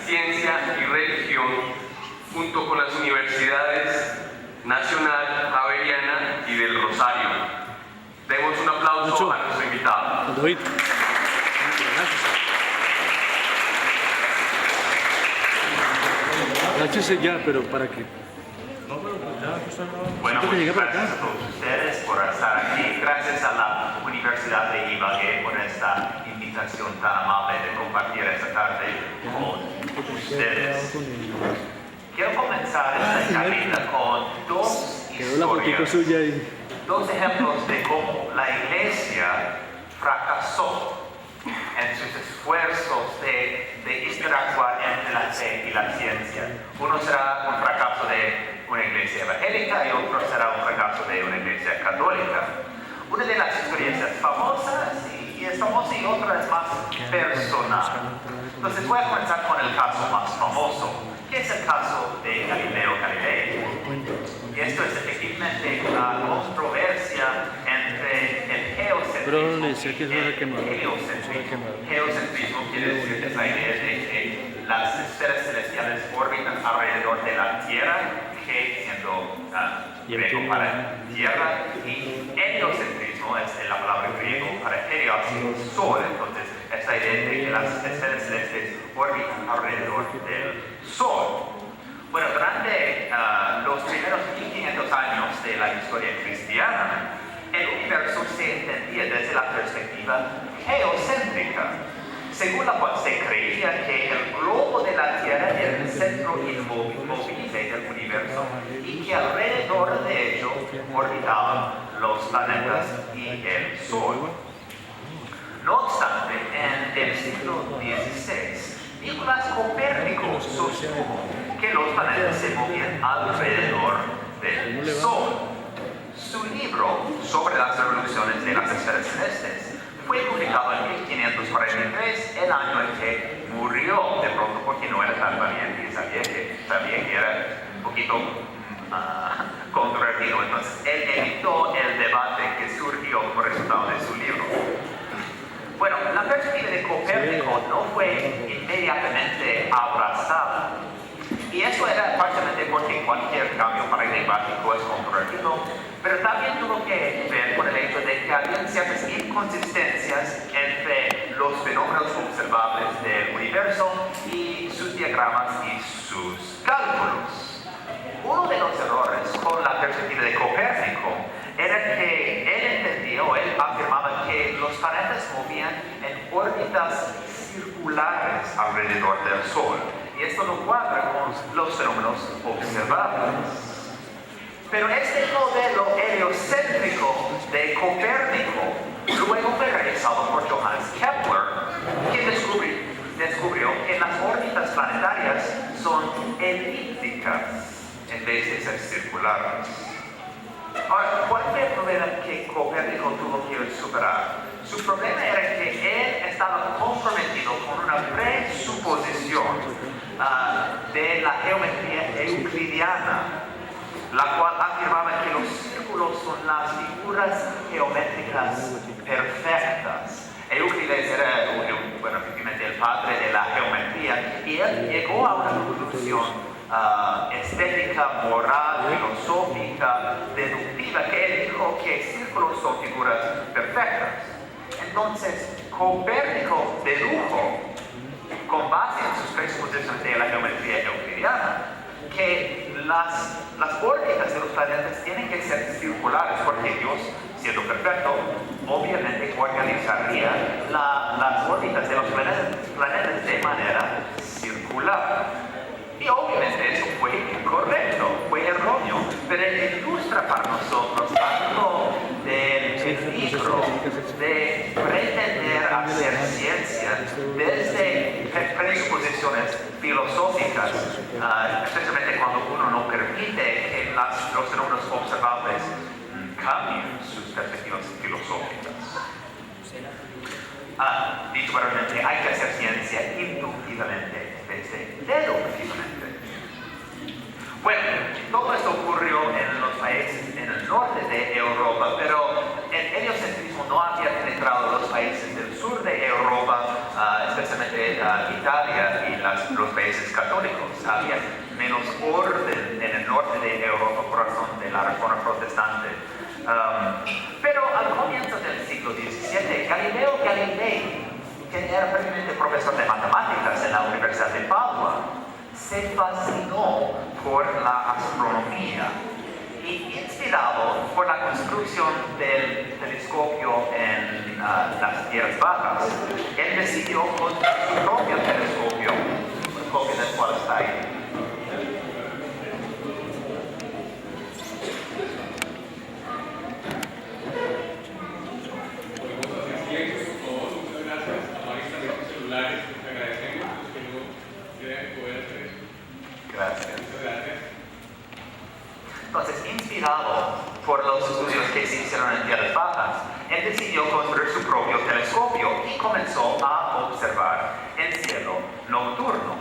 Ciencia y Religión, junto con las universidades Nacional, Javeriana y del Rosario. Demos un aplauso a nuestro invitado. David. Gracias ya, pero ¿para qué? Bueno, muchas gracias a todos ustedes por estar aquí. Gracias a la Universidad de Ibagué por esta invitación tan amable de compartir esta tarde con ustedes. Quiero comenzar esta charla con dos historias, dos ejemplos de cómo la Iglesia fracasó en sus esfuerzos de interactuar entre la fe y la ciencia. Uno será un fracaso de una iglesia evangélica y otro será un fracaso de una iglesia católica. Una de las experiencias famosas y es famosa y otra es más personal. Entonces voy a comenzar con el caso más famoso, que es el caso de Galileo Galilei. Y esto es efectivamente una controversia entre el geocentrismo y el heliocentrismo. Geocentrismo quiere decir que es la idea de que las esferas celestiales orbitan alrededor de la Tierra, que siendo griego para tierra, y heliocentrismo es la palabra griego para helios, sol. Entonces, es la idea de que las esferas celestiales orbitan alrededor del Sol. Bueno, durante los primeros 1500 años de la historia cristiana, el universo se entendía desde la perspectiva geocéntrica, según la cual se creía que el globo de la Tierra era el centro inmovible del universo y que alrededor de ello orbitaban los planetas y el Sol. No obstante, en el siglo XVI, Nicolás Copérnico sostuvo que los planetas se movían alrededor del Sol. Su libro sobre las revoluciones de las esferas celestes fue publicado en 1543, el año en que murió, de pronto porque no era tan valiente y sabía que era un poquito controvertido. Entonces, él evitó el debate que surgió como resultado de su libro. Bueno, la perspectiva de Copérnico no fue inmediatamente abrazada. Y eso era parcialmente porque cualquier cambio paradigmático es controvertido, pero también tuvo que ver con el hecho de que había ciertas inconsistencias entre los fenómenos observables del universo y sus diagramas y sus cálculos. Uno de los errores con la perspectiva de Copérnico era que él entendía o él afirmaba que los planetas movían en órbitas circulares alrededor del Sol. Y esto no cuadra con los fenómenos observables. Pero este modelo heliocéntrico de Copérnico luego fue realizado por Johannes Kepler, quien descubrió que las órbitas planetarias son elípticas en vez de ser circulares. Ahora, ¿cuál fue el problema que Copérnico tuvo que superar? Su problema era que él estaba comprometido con una presuposición de la geometría euclidiana, la cual afirmaba que los círculos son las figuras geométricas perfectas. Euclides era, efectivamente, el padre de la geometría, y él llegó a una conclusión estética, moral, filosófica, deductiva, que él dijo que círculos son figuras perfectas. Entonces, Copérnico dedujo, con base en sus presuposiciones de la geometría euclidiana, que las órbitas de los planetas tienen que ser circulares, porque Dios, siendo perfecto, obviamente organizaría las órbitas de los planetas de manera circular. Y obviamente eso fue incorrecto, fue erróneo, pero él ilustra para nosotros algo del peligro de pretender hacer ciencia desde presuposiciones filosóficas, especialmente cuando uno no permite que los fenómenos observables cambien sus perspectivas filosóficas. Dicho brevemente, hay que hacer ciencia inductivamente desde deductivamente. Bueno, todo esto ocurrió en los países en el norte de Europa, pero el heliocentrismo no había penetrado los países del sur de Europa, especialmente Italia y las los países católicos. Había menos orden en el norte de Europa por razón de la Reforma Protestante. Pero al comienzo del siglo XVII, Galileo Galilei, quien era previamente profesor de matemáticas en la Universidad de Padua, se fascinó por la astronomía y, inspirado por la construcción del telescopio en las tierras bajas, él decidió construir su propio telescopio, una copia del cual está ahí. Gracias. Entonces, inspirado por los estudios que se hicieron en tierras bajas, él decidió construir su propio telescopio y comenzó a observar el cielo nocturno.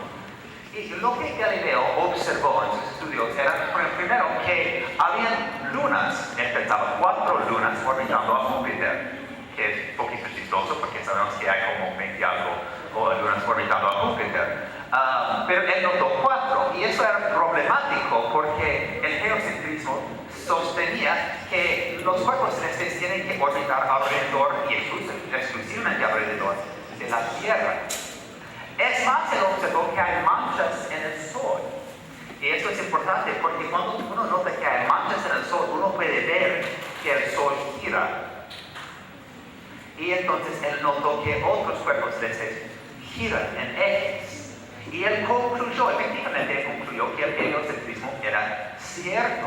Y lo que Galileo observó en sus estudios era, primero, que había lunas, él pensaba 4 lunas orbitando a Júpiter, que es un poquito chistoso porque sabemos que hay como 20 algo lunas orbitando a Júpiter. Pero él notó 4, y eso era problemático porque el geocentrismo sostenía que los cuerpos celestes tienen que orbitar alrededor y exclusivamente alrededor de la Tierra. Es más, él observó que hay manchas en el Sol. Y esto es importante porque cuando uno nota que hay manchas en el Sol, uno puede ver que el Sol gira. Y entonces él notó que otros cuerpos celestes giran en ejes. Y él concluyó, efectivamente concluyó que el heliocentrismo era cierto,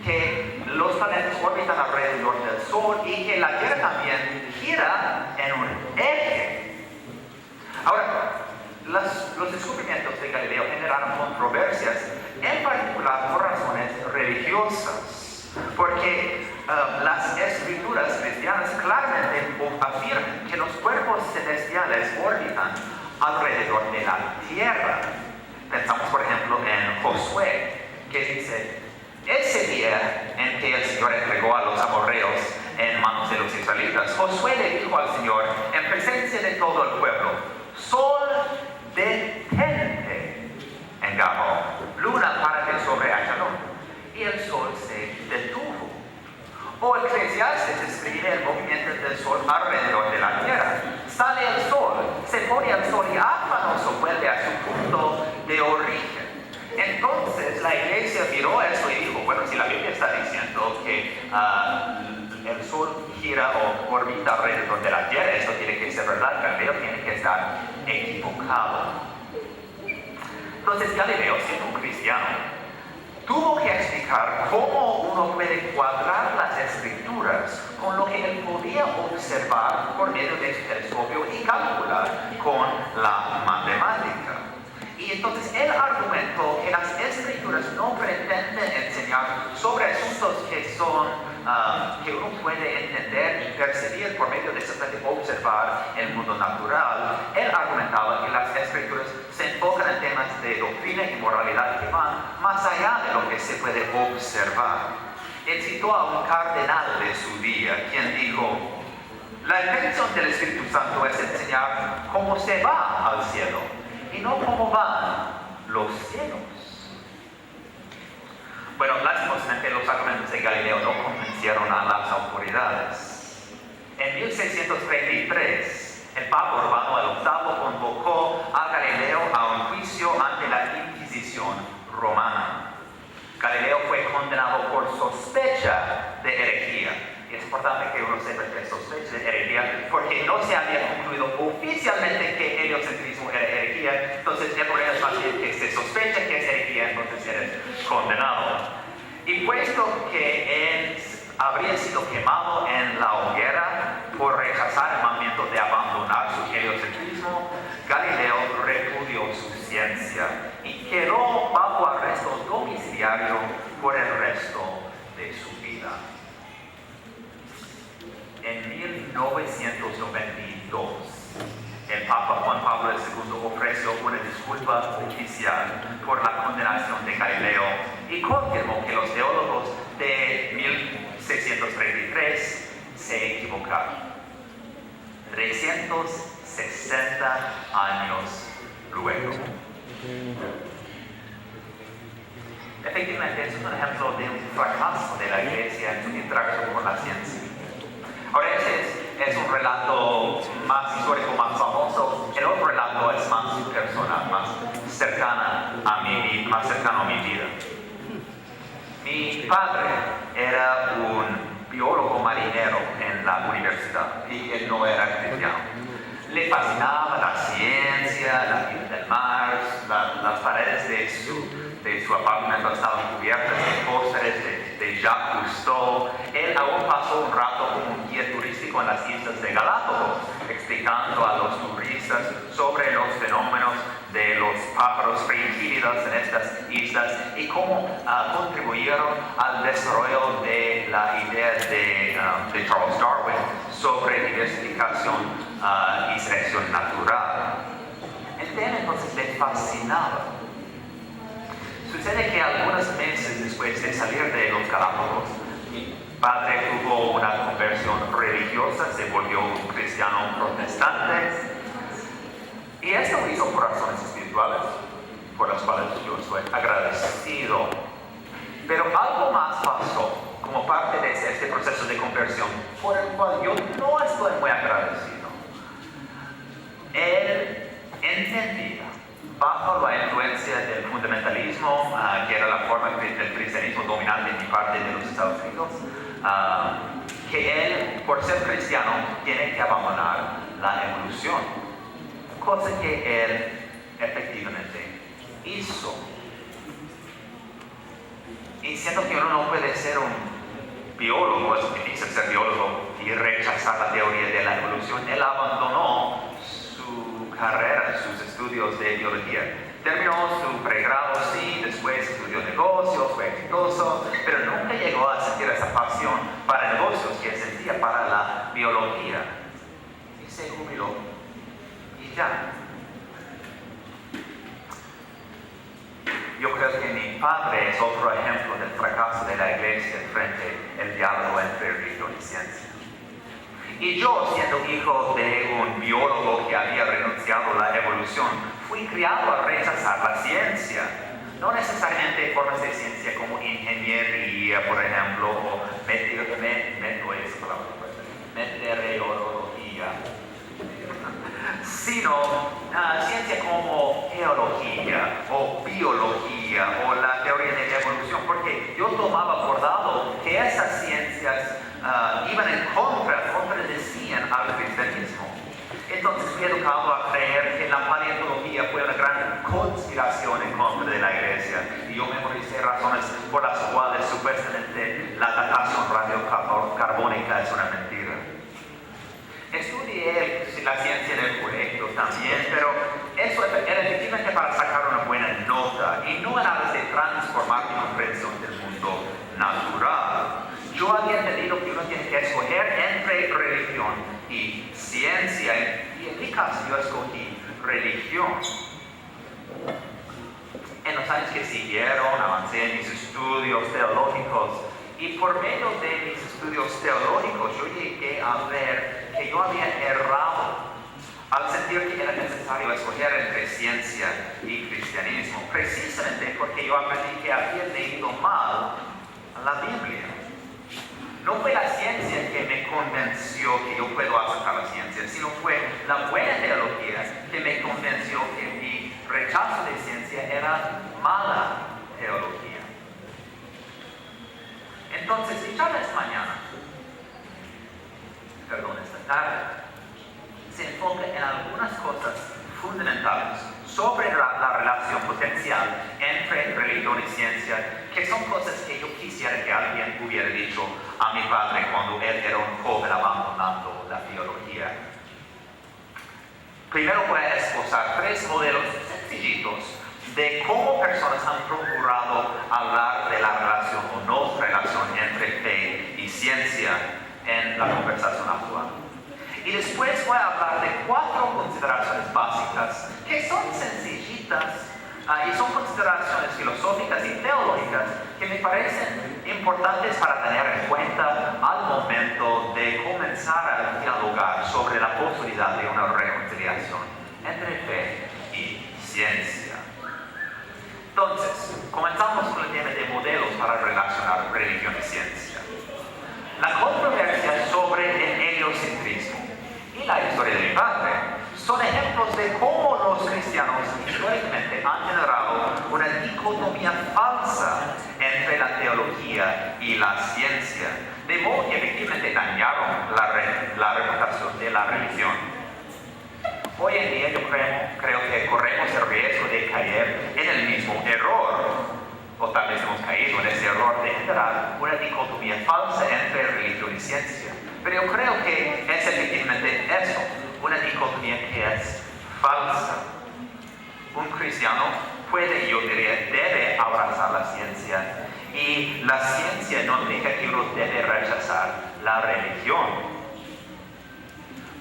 que los planetas orbitan alrededor del Sol y que la Tierra también gira en un eje. Ahora, los descubrimientos de Galileo generaron controversias, en particular por razones religiosas, porque las escrituras cristianas claramente afirman que los cuerpos celestiales orbitan alrededor de la Tierra. Pensamos, por ejemplo, en Josué, que dice: ese día en que el Señor entregó a los amorreos en manos de los israelitas, Josué le dijo al Señor, en presencia de todo el pueblo: Sol, detente en Gabón, luna, párate sobre Ayalón. Y el sol se detuvo. O Eclesiastes escribe el movimiento del sol alrededor de la tierra. Sale el sol, se pone el sol y afanoso vuelve a su punto de origen. Entonces la iglesia miró eso y dijo: bueno, si la Biblia está diciendo que el sol gira o orbita alrededor de la tierra, esto tiene que ser verdad. Galileo tiene que estar equivocado. Entonces Galileo, siendo un cristiano, tuvo que explicar cómo uno puede cuadrar las escrituras con lo que él podía observar por medio de su telescopio y calcular con la matemática. Y entonces él argumentó que las escrituras no pretenden enseñar sobre asuntos que uno puede entender y percibir por medio de simplemente observar el mundo natural. Él argumentaba que las escrituras se enfocan en temas de doctrina y moralidad que van más allá de lo que se puede observar. Él citó a un cardenal de su día, quien dijo: la intención del Espíritu Santo es enseñar cómo se va al cielo y no cómo van los cielos. Bueno, lastimosamente los argumentos de Galileo no convencieron a las autoridades. En 1633, el Papa Urbano VIII convocó a Galileo a un juicio ante la Inquisición romana. Galileo fue condenado por sospecha de herejía. Y es importante que uno sepa que sospecha de herejía, porque no se había concluido oficialmente que heliocentrismo era herejía. Entonces el problema es más bien que se sospecha que es herejía, entonces eres condenado. Y puesto que él habría sido quemado en la hoguera por rechazar el mandamiento de abandonar su heliocentrismo, Galileo repudió su ciencia y quedó bajo arresto domiciliario por el resto de su vida. En 1992, el Papa Juan Pablo II ofreció una disculpa oficial por la condenación de Galileo y confirmó que los teólogos de 1633 se equivocaron. 360 años luego. efectivamente es un ejemplo de un fracaso de la iglesia en su interacción con la ciencia. Ahora, ese es un relato más histórico, más famoso. El otro relato es más personal, más cercano a mi vida. Mi padre era un biólogo marinero en la universidad y él no era cristiano. Le fascinaba la ciencia, la vida del mar, las paredes de su apartamento estaban cubiertas de pósteres de Jacques Cousteau. Él aún pasó un rato como un guía turístico en las islas de Galápagos, explicando a los turistas sobre los fenómenos de los pájaros frigílidos en estas islas y cómo contribuyeron al desarrollo de la idea de Charles Darwin sobre diversificación y selección natural. El tema entonces le fascinaba. Sucede que algunos meses después de salir de los Galápagos, mi padre tuvo una conversión religiosa, se volvió un cristiano protestante. Y esto lo hizo por razones espirituales, por las cuales yo estoy agradecido. Pero algo más pasó como parte de este proceso de conversión, por el cual yo no estoy muy agradecido. Él entendía, bajo la influencia del fundamentalismo, que era la forma del cristianismo dominante en mi parte de los Estados Unidos, que él, por ser cristiano, tiene que abandonar la evolución, cosa que él efectivamente hizo. Y siento que uno no puede ser un biólogo, es difícil ser biólogo y rechazar la teoría de la evolución. Él abandonó su carrera, sus estudios de biología. Terminó su pregrado, sí, después estudió negocios, fue exitoso, pero nunca llegó a sentir esa pasión para negocios que sentía para la biología. Y se jubiló. Y ya. Yo creo que mi padre es otro ejemplo del fracaso de la iglesia frente al diálogo entre religión y ciencia. Y yo, siendo hijo de un biólogo que había renunciado a la evolución, fui criado a rechazar la ciencia. No necesariamente formas de ciencia como ingeniería, por ejemplo, o meteorología, sino ciencia como geología o biología o la teoría de la evolución, porque yo tomaba por dado que esas ciencias iban en contra decían al cristianismo. Entonces fui educado a creer que la paleontología fue una gran conspiración en contra de la iglesia, y yo memoricé razones por las cuales supuestamente la datación radiocarbónica es una mentira. Estudié la ciencia en el colegio también, pero eso era efectivamente para sacar una buena nota y no en aras de transformar mi comprensión del mundo natural. Yo había entendido que uno tiene que escoger entre religión y ciencia, y en mi caso yo escogí religión. En los años que siguieron avancé en mis estudios teológicos, y por medio de mis estudios teológicos yo llegué a ver que yo había errado al sentir que era necesario escoger entre ciencia y cristianismo, precisamente porque yo aprendí que había leído mal la Biblia. No fue la ciencia que me convenció que yo puedo aceptar la ciencia, sino fue la buena teología que me convenció que mi rechazo de ciencia era mala teología. Entonces, mi charla esta tarde, se enfoca en algunas cosas fundamentales sobre la relación potencial entre religión y ciencia, que son cosas que yo quisiera que alguien hubiera dicho a mi padre cuando él era un joven abandonando la biología. Primero voy a esbozar 3 modelos sencillitos de cómo personas han procurado hablar de la relación o no relación entre fe y ciencia en la conversación actual. Y después voy a hablar de 4 consideraciones básicas que son sencillitas y son consideraciones filosóficas y teológicas que me parecen importantes para tener en cuenta al momento de comenzar a dialogar sobre la posibilidad de una reconciliación entre fe y ciencia. Entonces, comenzamos con el tema de de cómo los cristianos históricamente han generado una dicotomía falsa entre la teología y la ciencia, de modo que efectivamente dañaron la reputación de la religión. Hoy en día yo creo que corremos el riesgo de caer en el mismo error, o tal vez hemos caído en ese error de generar una dicotomía falsa entre religión y ciencia. Pero yo creo que es efectivamente eso, una dicotomía que es falsa. Un cristiano puede, yo diría, debe abrazar la ciencia, y la ciencia no implica que uno debe rechazar la religión.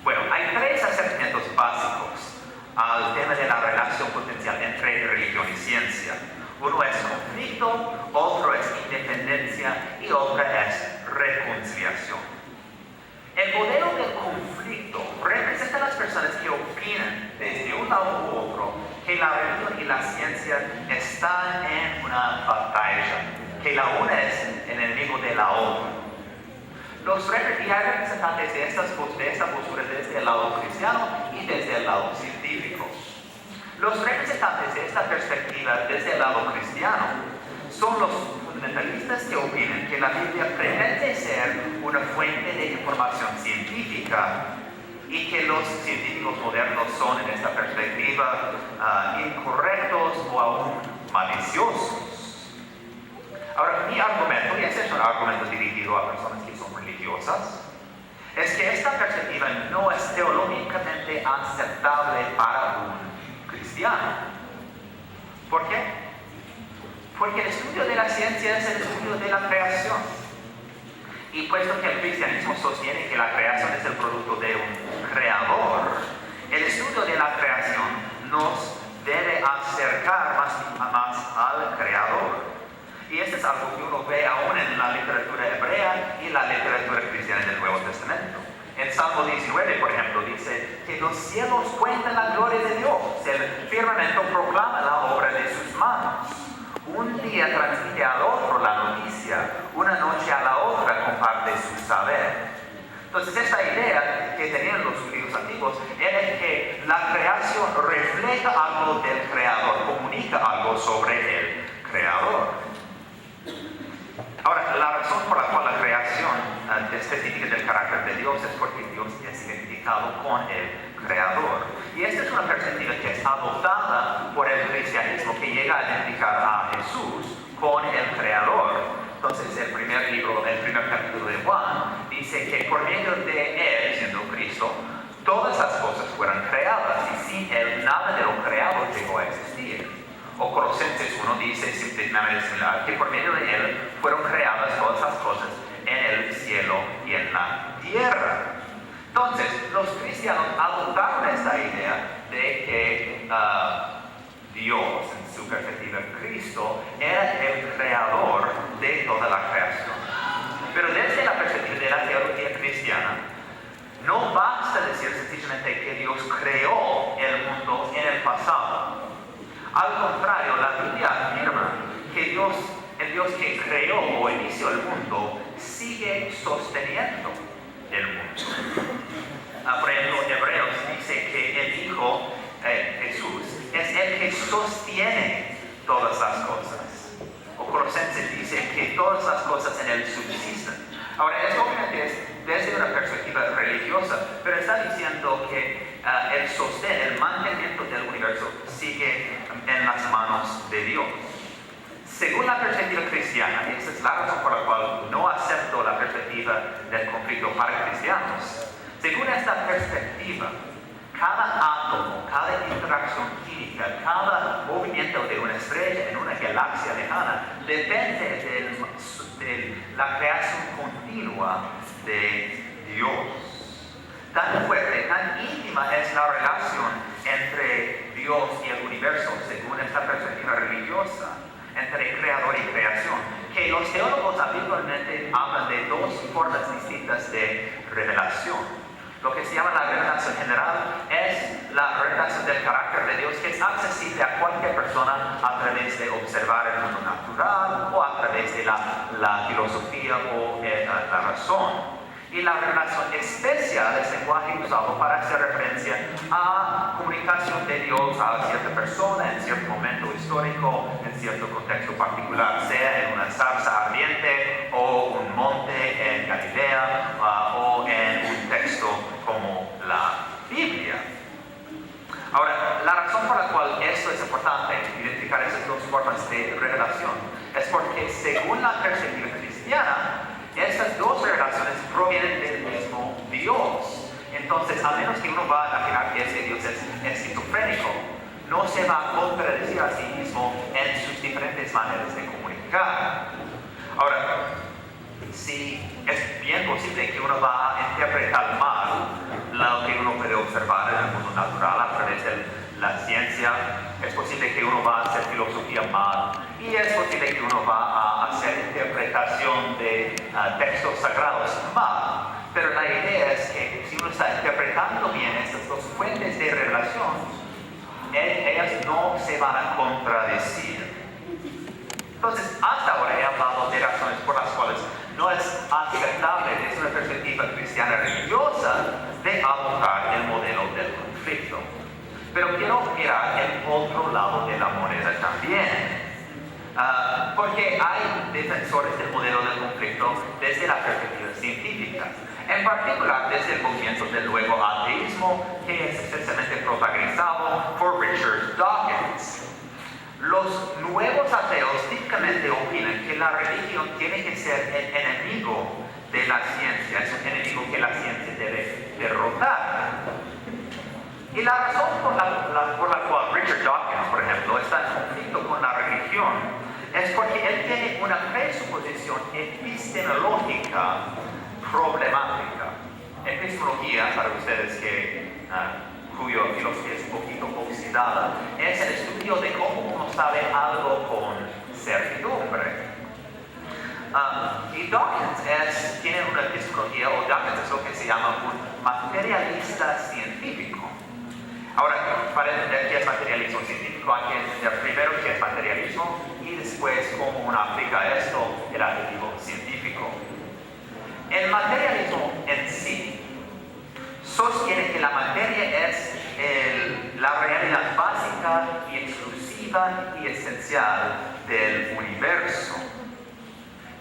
Bueno, hay tres acercamientos básicos al tema de la relación potencial entre religión y ciencia. Uno es conflicto, otro es independencia y otra es reconciliación. El modelo del conflicto representa a las personas que opinan desde un lado u otro que la religión y la ciencia están en una batalla, que la una es el enemigo de la otra. Y hay representantes de esta postura desde el lado cristiano y desde el lado científico. Los representantes de esta perspectiva desde el lado cristiano son los fundamentalistas que opinan que la Biblia pretende ser una fuente de información científica y que los científicos modernos son en esta perspectiva incorrectos o aún maliciosos. Ahora, mi argumento, y este es un argumento dirigido a personas que son religiosas, es que esta perspectiva no es teológicamente aceptable para un cristiano. ¿Por qué? Porque el estudio de la ciencia es el estudio de la creación. Y puesto que el cristianismo sostiene que la creación es el producto de un creador, el estudio de la creación nos debe acercar más al creador. Y esto es algo que uno ve aún en la literatura hebrea y la literatura cristiana del Nuevo Testamento. En Salmo 19, por ejemplo, dice que los cielos cuentan la gloria de Dios, el firmamento proclama la obra de sus manos. Un día transmite al otro la noticia, una noche a la otra comparte su saber. Entonces, esta idea que tenían los judíos antiguos era que la creación refleja algo del creador, comunica algo sobre el creador. Ahora, la razón por la cual la creación específica del carácter de Dios es porque Dios es identificado con el creador. Y esta es una perspectiva que es adoptada por el cristianismo, que llega a identificar a Jesús con el creador. Entonces, el primer capítulo de Juan dice que por medio de él, siendo Cristo, todas las cosas fueron creadas, y sin él nada de lo creado llegó a existir. O Colosenses 1 dice simplemente similar, que por medio de él fueron creadas todas las cosas en el cielo y en la tierra. Entonces, los cristianos adoptaron esta idea de que Dios, en su perspectiva, Cristo, era el creador de toda la creación. Pero desde la perspectiva de la teología cristiana, no basta decir sencillamente que Dios creó el mundo en el pasado. Al contrario, la Biblia afirma que el Dios que creó o inició el mundo, sigue sosteniendo el mundo. Por ejemplo, Hebreos dice que el Hijo, Jesús, es el que sostiene todas las cosas. O Colosenses dice que todas las cosas en él subsisten. Ahora, eso obviamente es desde una perspectiva religiosa, pero está diciendo que el sostén, el mantenimiento del universo sigue en las manos de Dios. Según la perspectiva cristiana, y esa es la razón por la cual no acepto la perspectiva del conflicto para cristianos, según esta perspectiva, cada átomo, cada interacción química, cada movimiento de una estrella en una galaxia lejana depende de la creación continua de Dios. Tan fuerte, tan íntima es la relación entre Dios y el universo, según esta perspectiva religiosa, entre creador y creación, que los teólogos habitualmente hablan de dos formas distintas de revelación. Lo que se llama la revelación general es la revelación del carácter de Dios, que es accesible a cualquier persona a través de observar el mundo natural o a través de la filosofía o la razón. Y la revelación especial es lenguaje usado para hacer referencia a comunicación de Dios a cierta persona en cierto momento histórico, en cierto contexto particular, sea en una zarza ardiente o un monte en Galilea o en un texto como la Biblia. Ahora, la razón por la cual esto es importante, identificar esas dos formas de revelación, es porque según la perspectiva cristiana, estas dos revelaciones provienen del mismo Dios. Entonces, a menos que uno va a imaginar que ese Dios es esquizofrénico, no se va a contradecir a sí mismo en sus diferentes maneras de comunicar. Ahora, si es bien posible que uno va a interpretar mal lo que uno puede observar en el mundo natural a través de la ciencia, es posible que uno va a hacer filosofía mal y es posible que uno va a hacer interpretación de textos sagrados mal. Pero la idea es que si uno está interpretando bien estas dos fuentes de revelación, ellas no se van a contradecir. Entonces, hasta ahora he hablado de razones por las cuales no es aceptable desde una perspectiva cristiana religiosa de adoptar el modelo del conflicto. Pero quiero mirar el otro lado de la moneda también. Porque hay defensores del modelo del conflicto desde la perspectiva científica. En particular desde el movimiento del nuevo ateísmo, que es especialmente protagonizado por Richard Dawkins. Los nuevos ateos típicamente opinan que la religión tiene que ser el enemigo de la ciencia, es un enemigo que la ciencia debe derrotar. Y la razón por la cual Richard Dawkins, por ejemplo, está en conflicto con la religión es porque él tiene una presuposición epistemológica problemática. Epistemología, para ustedes cuya filosofía es un poquito oxidada, es el estudio de cómo uno sabe algo con certidumbre. Y Dawkins tiene una epistemología, o Dawkins es lo que se llama un materialista científico. Ahora, para entender qué es materialismo científico, hay que entender primero qué es materialismo y después cómo uno aplica esto, el adjetivo científico. El materialismo en sí sostiene que la materia es la realidad básica y exclusiva y esencial del universo.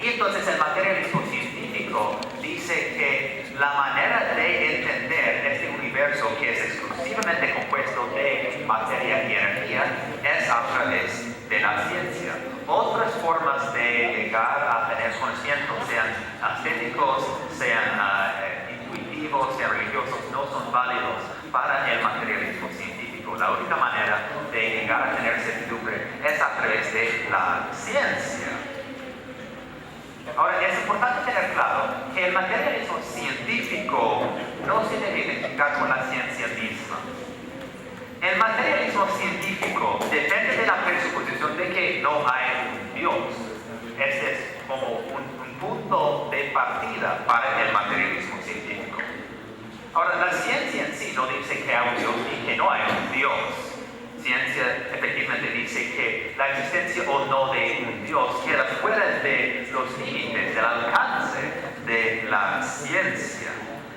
Y entonces el materialismo científico dice que la manera de entender este universo, que es exclusivamente compuesto de materia y energía, es a través de la ciencia. Otras formas de llegar a tener conocimiento, sean estéticos, sean intuitivos, sean religiosos, no son válidos para el materialismo científico. La única manera de llegar a tener certidumbre es a través de la ciencia. Ahora, es importante tener claro que el materialismo científico no se debe identificar con la ciencia misma. El materialismo científico depende de la presuposición de que no hay un Dios. Este es como un punto de partida para el materialismo científico. Ahora, la ciencia en sí no dice que hay un Dios y que no hay un Dios. Ciencia efectivamente dice que la existencia o no de un Dios queda fuera de los límites del alcance de la ciencia.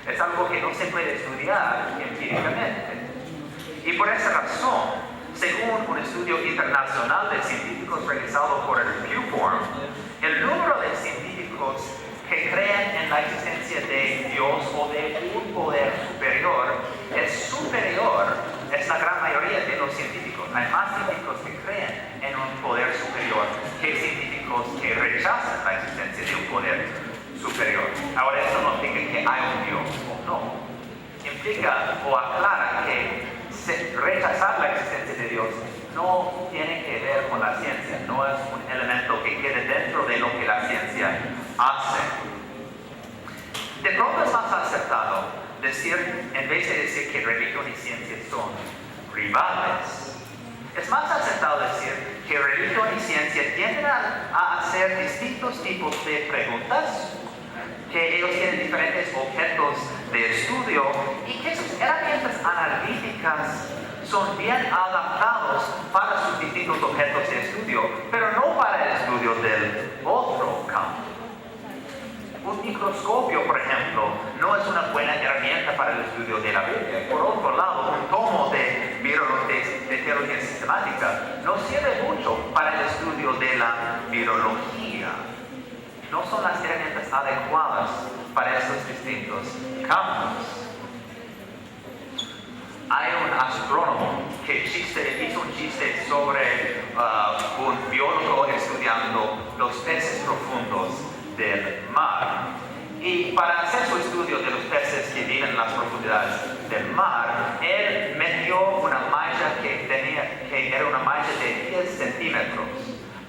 Es algo que no se puede estudiar empíricamente. Y por esa razón, según un estudio internacional de científicos realizado por el Pew Forum, el número de científicos que creen en la existencia de Dios o de un poder superior es la gran mayoría de los científicos. Hay más científicos que creen en un poder superior que científicos que rechazan la existencia de un poder superior. Ahora, esto no implica que hay un Dios o no. Implica o aclara que rechazar la existencia de Dios no tiene que ver con la ciencia, no es un elemento que quede dentro de lo que la ciencia hace. De pronto es más aceptado decir, en vez de decir que religión y ciencia son rivales, es más aceptado decir que religión y ciencia tienden a hacer distintos tipos de preguntas, que ellos tienen diferentes objetos de estudio y que sus herramientas analíticas son bien adaptados para sus distintos objetos de estudio, pero no para el estudio del otro campo. Un microscopio, por ejemplo, no es una buena herramienta para el estudio de la Biblia. Por otro lado, un tomo de teología sistemática no sirve mucho para el estudio de la virología. No son las herramientas adecuadas para estos distintos campos. Hay un astrónomo que hizo un chiste sobre un biólogo estudiando los peces profundos del mar. Y para hacer su estudio de los peces que viven en las profundidades del mar, él metió una malla que era una malla de 10 centímetros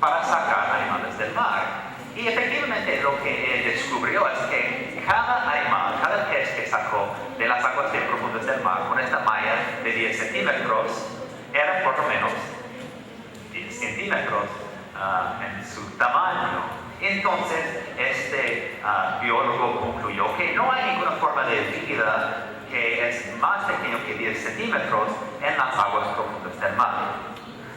para sacar animales del mar. Y efectivamente lo que él descubrió es que cada animal, cada pez que sacó de las aguas profundas del mar con esta malla de 10 centímetros, era por lo menos 10 centímetros en su tamaño. Entonces, este biólogo concluyó que no hay ninguna forma de vida que es más pequeño que 10 centímetros en las aguas profundas del mar.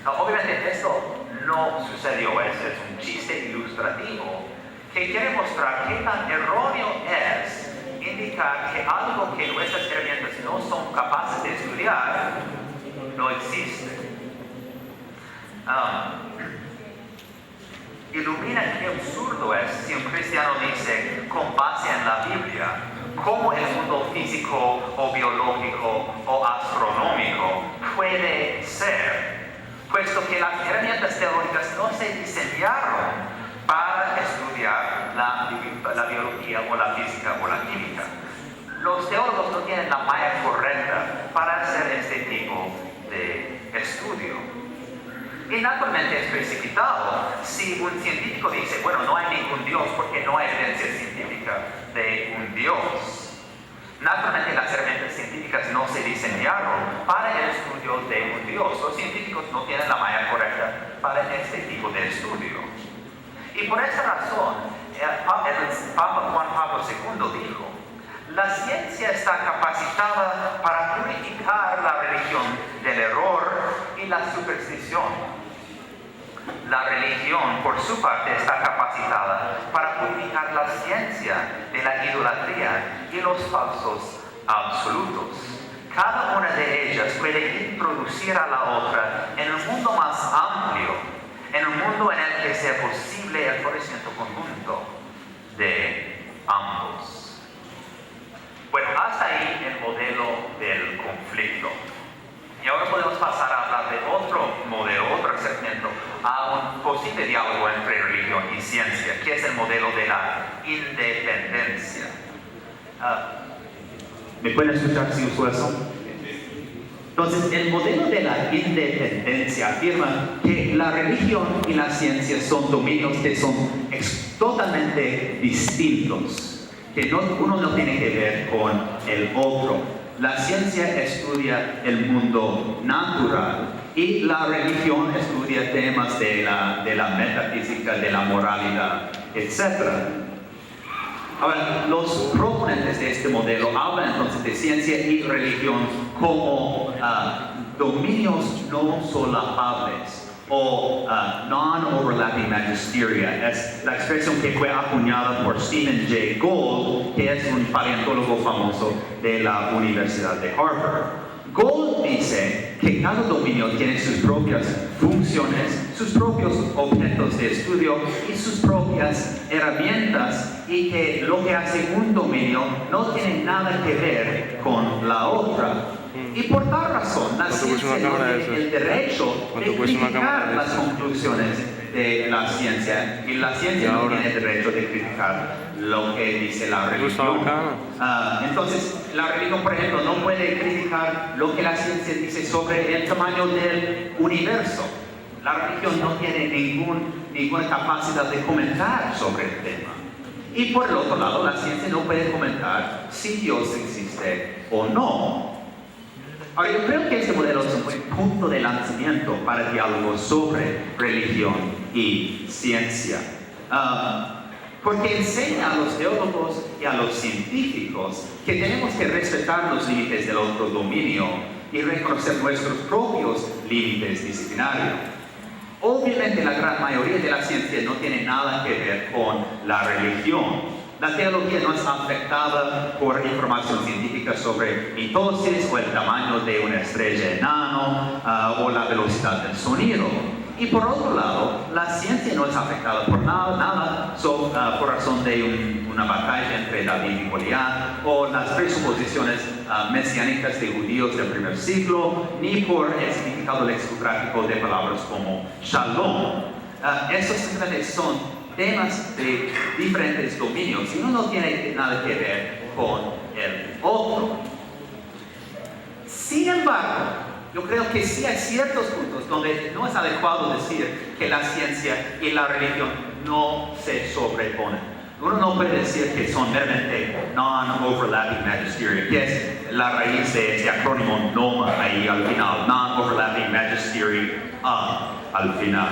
Obviamente esto no sucedió, es un chiste ilustrativo que quiere mostrar qué tan erróneo es indicar que algo que nuestras herramientas no son capaces de estudiar no existe. Ilumina qué absurdo es si un cristiano dice, con base en la Biblia, cómo el mundo físico o biológico o astronómico puede ser, puesto que las herramientas teológicas no se diseñaron para estudiar la biología o la física o la química. Los teólogos no tienen la malla correcta para hacer este tipo de estudio. Y naturalmente es precipitado si un científico dice, bueno, no hay ningún Dios porque no hay evidencia científica de un Dios. Naturalmente las herramientas científicas no se diseñaron para el estudio de un Dios. Los científicos no tienen la malla correcta para este tipo de estudio. Y por esa razón, el Papa Juan Pablo II dijo, la ciencia está capacitada para purificar la religión del error y la superstición. La religión, por su parte, está capacitada para purificar la ciencia de la idolatría y los falsos absolutos. Cada una de ellas puede introducir a la otra en un mundo más amplio, en un mundo en el que sea posible el florecimiento conjunto de ambos. Bueno, hasta ahí el modelo del conflicto. Y ahora podemos pasar a hablar de otro modelo, otro acercamiento a un posible diálogo entre religión y ciencia, que es el modelo de la independencia. ¿Me pueden escuchar si uso eso? Entonces, el modelo de la independencia afirma que la religión y la ciencia son dominios que son totalmente distintos, que uno no tiene que ver con el otro. La ciencia estudia el mundo natural y la religión estudia temas de la metafísica, de la moralidad, etc. Ahora, los proponentes de este modelo hablan entonces de ciencia y religión como dominios no solapables o non-overlapping magisteria. Es la expresión que fue acuñada por Stephen Jay Gould, que es un paleontólogo famoso de la Universidad de Harvard. Gould dice que cada dominio tiene sus propias funciones, sus propios objetos de estudio y sus propias herramientas, y que lo que hace un dominio no tiene nada que ver con la otra. Y por tal razón, la ciencia no tiene el derecho de criticar las conclusiones de la ciencia, y la ciencia no tiene el derecho de criticar lo que dice la religión. Entonces, la religión, por ejemplo, no puede criticar lo que la ciencia dice sobre el tamaño del universo. La religión no tiene ninguna capacidad de comentar sobre el tema. Y por el otro lado, la ciencia no puede comentar si Dios existe o no. Ahora, yo creo que este modelo es un buen punto de lanzamiento para diálogos sobre religión y ciencia. Porque enseña a los teólogos y a los científicos que tenemos que respetar los límites del otro dominio y reconocer nuestros propios límites disciplinarios. Obviamente la gran mayoría de la ciencia no tiene nada que ver con la religión. La teología no es afectada por información científica sobre mitosis o el tamaño de una estrella enano o la velocidad del sonido. Y por otro lado, la ciencia no es afectada por nada por razón de una batalla entre David y Goliat o las presuposiciones mesiánicas de judíos del primer siglo, ni por el significado lexicográfico de palabras como shalom. Estos simplemente son temas de diferentes dominios y uno no tiene nada que ver con el otro. Sin embargo, yo creo que sí hay ciertos puntos donde no es adecuado decir que la ciencia y la religión no se sobreponen. Uno no puede decir que son meramente non-overlapping magisterium, que es la raíz de ese acrónimo NOMA ahí al final, non-overlapping magisterium al final.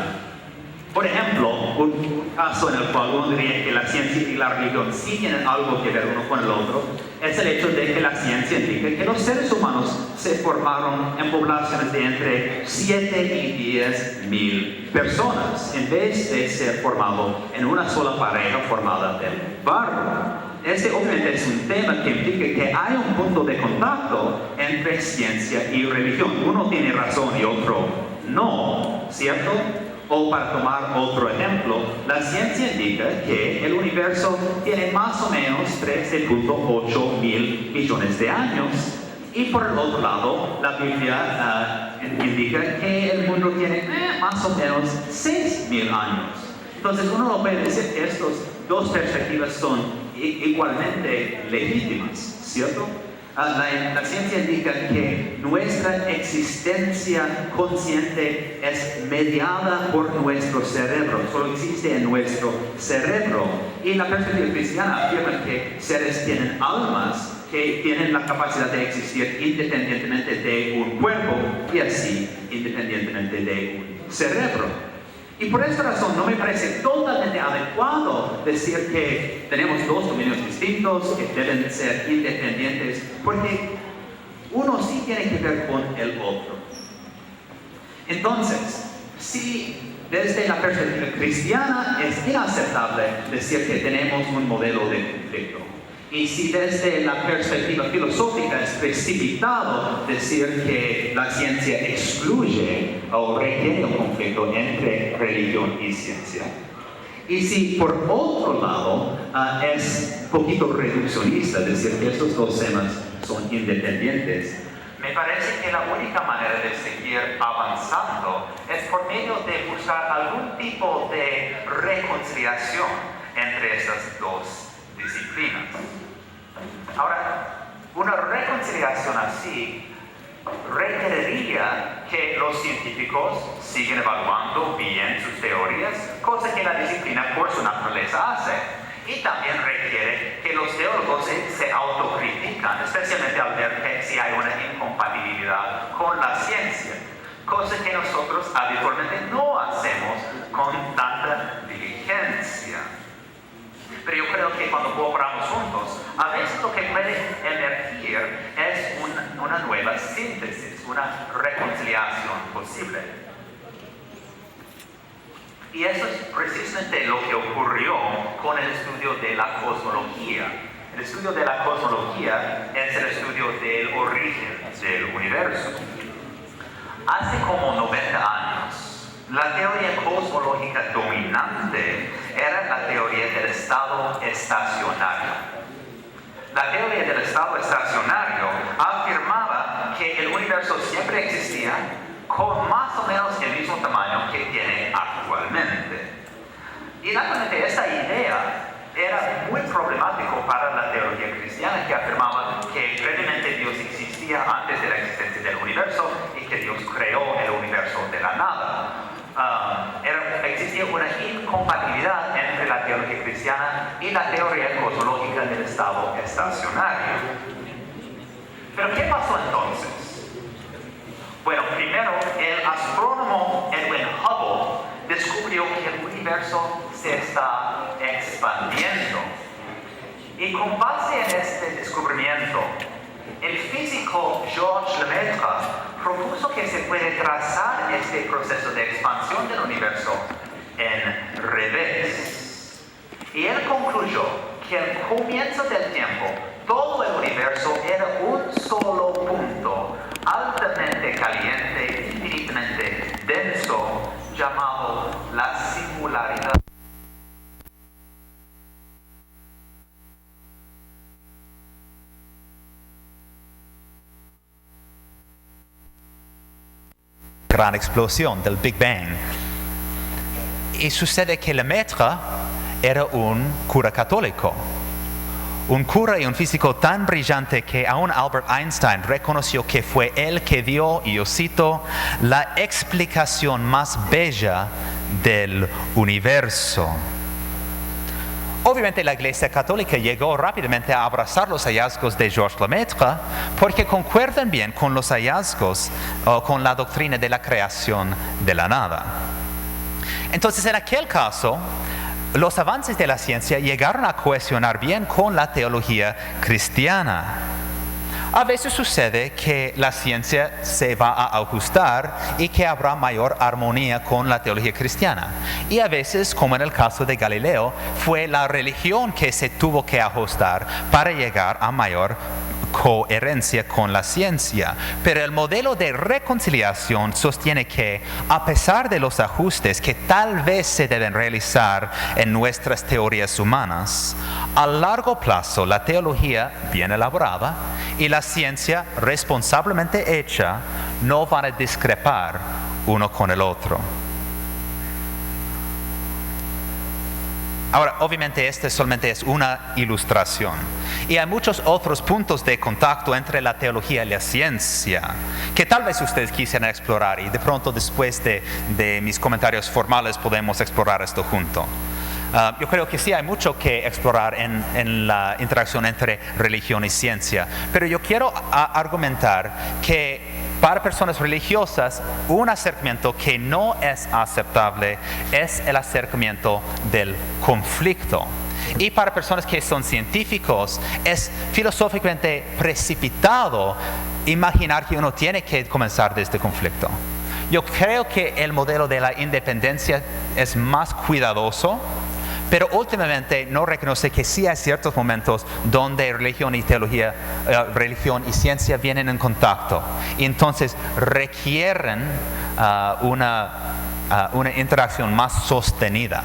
Por ejemplo, un caso en el cual uno diría que la ciencia y la religión sí tienen algo que ver uno con el otro es el hecho de que la ciencia indica que los seres humanos se formaron en poblaciones de entre 7 y 10 mil personas, en vez de ser formado en una sola pareja formada del barro. Este obviamente es un tema que implica que hay un punto de contacto entre ciencia y religión. Uno tiene razón y otro no, ¿cierto? O para tomar otro ejemplo, la ciencia indica que el universo tiene más o menos 13.8 mil millones de años. Y por el otro lado, la Biblia indica que el mundo tiene más o menos 6.000 años. Entonces uno no puede decir que estas dos perspectivas son igualmente legítimas, ¿cierto? La ciencia indica que nuestra existencia consciente es mediada por nuestro cerebro, solo existe en nuestro cerebro. Y la perspectiva cristiana afirma que seres tienen almas que tienen la capacidad de existir independientemente de un cuerpo y así independientemente de un cerebro. Y por esta razón no me parece totalmente adecuado decir que tenemos dos dominios distintos, que deben ser independientes, porque uno sí tiene que ver con el otro. Entonces, si desde la perspectiva cristiana es inaceptable decir que tenemos un modelo de conflicto, y si desde la perspectiva filosófica es precipitado decir que la ciencia excluye o retiene un conflicto entre religión y ciencia, y si por otro lado es un poquito reduccionista decir que estos dos temas son independientes, me parece que la única manera de seguir avanzando es por medio de buscar algún tipo de reconciliación entre estas dos disciplinas. Ahora, una reconciliación así requeriría que los científicos siguen evaluando bien sus teorías, cosa que la disciplina por su naturaleza hace. Y también requiere que los teólogos se autocritican, especialmente al ver que si hay una incompatibilidad con la ciencia, cosa que nosotros habitualmente no hacemos con tanta diligencia. Pero yo creo que cuando cooperamos juntos, a veces lo que puede emergir es una nueva síntesis, una reconciliación posible. Y eso es precisamente lo que ocurrió con el estudio de la cosmología. El estudio de la cosmología es el estudio del origen del universo. Hace como 90 años, la teoría cosmológica dominante era la teoría del estado estacionario. La teoría del estado estacionario afirmaba que el universo siempre existía con más o menos el mismo tamaño que tiene actualmente. Y naturalmente esta idea era muy problemático para la teología cristiana, que afirmaba que brevemente Dios existía antes de la existencia del universo y que Dios creó el universo de la nada. Existía una incompatibilidad entre la teología cristiana y la teoría cosmológica del estado estacionario. Pero ¿qué pasó entonces? Bueno, primero el astrónomo Edwin Hubble descubrió que el universo se está expandiendo. Y con base en este descubrimiento, el físico Georges Lemaitre propuso que se puede trazar este proceso de expansión del universo en revés. Y él concluyó que al comienzo del tiempo todo el universo era un solo punto, altamente caliente, infinitamente denso, llamado la singularidad. Gran explosión del Big Bang. Y sucede que Lemaitre era un cura católico. Un cura y un físico tan brillante que aún Albert Einstein reconoció que fue él que dio, y yo cito, la explicación más bella del universo. Obviamente la Iglesia Católica llegó rápidamente a abrazar los hallazgos de Georges Lemaitre porque concuerdan bien con los hallazgos o con la doctrina de la creación de la nada. Entonces, en aquel caso, los avances de la ciencia llegaron a cohesionar bien con la teología cristiana. A veces sucede que la ciencia se va a ajustar y que habrá mayor armonía con la teología cristiana. Y a veces, como en el caso de Galileo, fue la religión que se tuvo que ajustar para llegar a mayor coherencia con la ciencia. Pero el modelo de reconciliación sostiene que, a pesar de los ajustes que tal vez se deben realizar en nuestras teorías humanas, a largo plazo la teología bien elaborada y la ciencia responsablemente hecha no van a discrepar uno con el otro. Ahora, obviamente esta solamente es una ilustración y hay muchos otros puntos de contacto entre la teología y la ciencia que tal vez ustedes quisieran explorar, y de pronto después de mis comentarios formales podemos explorar esto junto. Yo creo que sí hay mucho que explorar en la interacción entre religión y ciencia, pero yo quiero argumentar que para personas religiosas, un acercamiento que no es aceptable es el acercamiento del conflicto. Y para personas que son científicos, es filosóficamente precipitado imaginar que uno tiene que comenzar desde conflicto. Yo creo que el modelo de la independencia es más cuidadoso, pero últimamente no reconoce que sí hay ciertos momentos donde religión y teología, religión y ciencia vienen en contacto. Y entonces requieren una interacción más sostenida.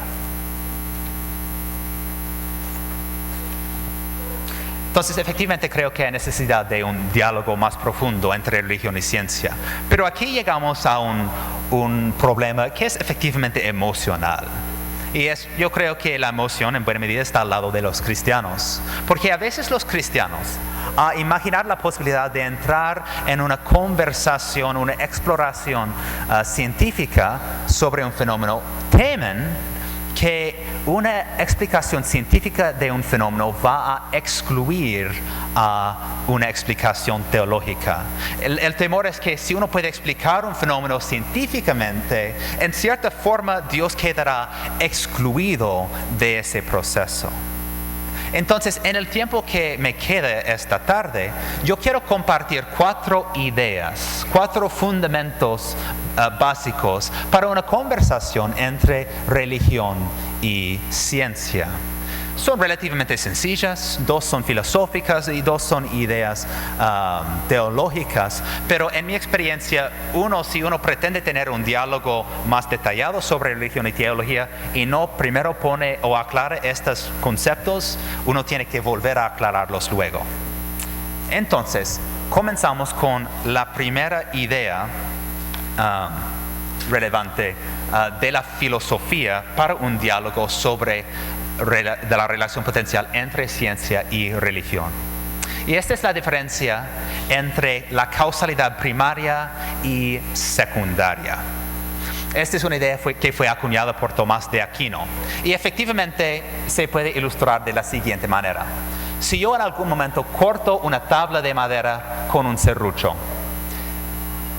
Entonces, efectivamente creo que hay necesidad de un diálogo más profundo entre religión y ciencia. Pero aquí llegamos a un problema que es efectivamente emocional. Y yo creo que la emoción en buena medida está al lado de los cristianos. Porque a veces los cristianos, a imaginar la posibilidad de entrar en una conversación, una exploración científica sobre un fenómeno, temen que una explicación científica de un fenómeno va a excluir a una explicación teológica. El temor es que si uno puede explicar un fenómeno científicamente, en cierta forma Dios quedará excluido de ese proceso. Entonces, en el tiempo que me queda esta tarde, yo quiero compartir 4 ideas, 4 fundamentos básicos para una conversación entre religión y ciencia. Son relativamente sencillas, 2 son filosóficas y 2 son ideas teológicas, pero en mi experiencia, si uno pretende tener un diálogo más detallado sobre religión y teología y no primero pone o aclara estos conceptos, uno tiene que volver a aclararlos luego. Entonces, comenzamos con la primera idea relevante de la filosofía para un diálogo de la relación potencial entre ciencia y religión. Y esta es la diferencia entre la causalidad primaria y secundaria. Esta es una idea que fue acuñada por Tomás de Aquino y efectivamente se puede ilustrar de la siguiente manera. Si yo en algún momento corto una tabla de madera con un serrucho,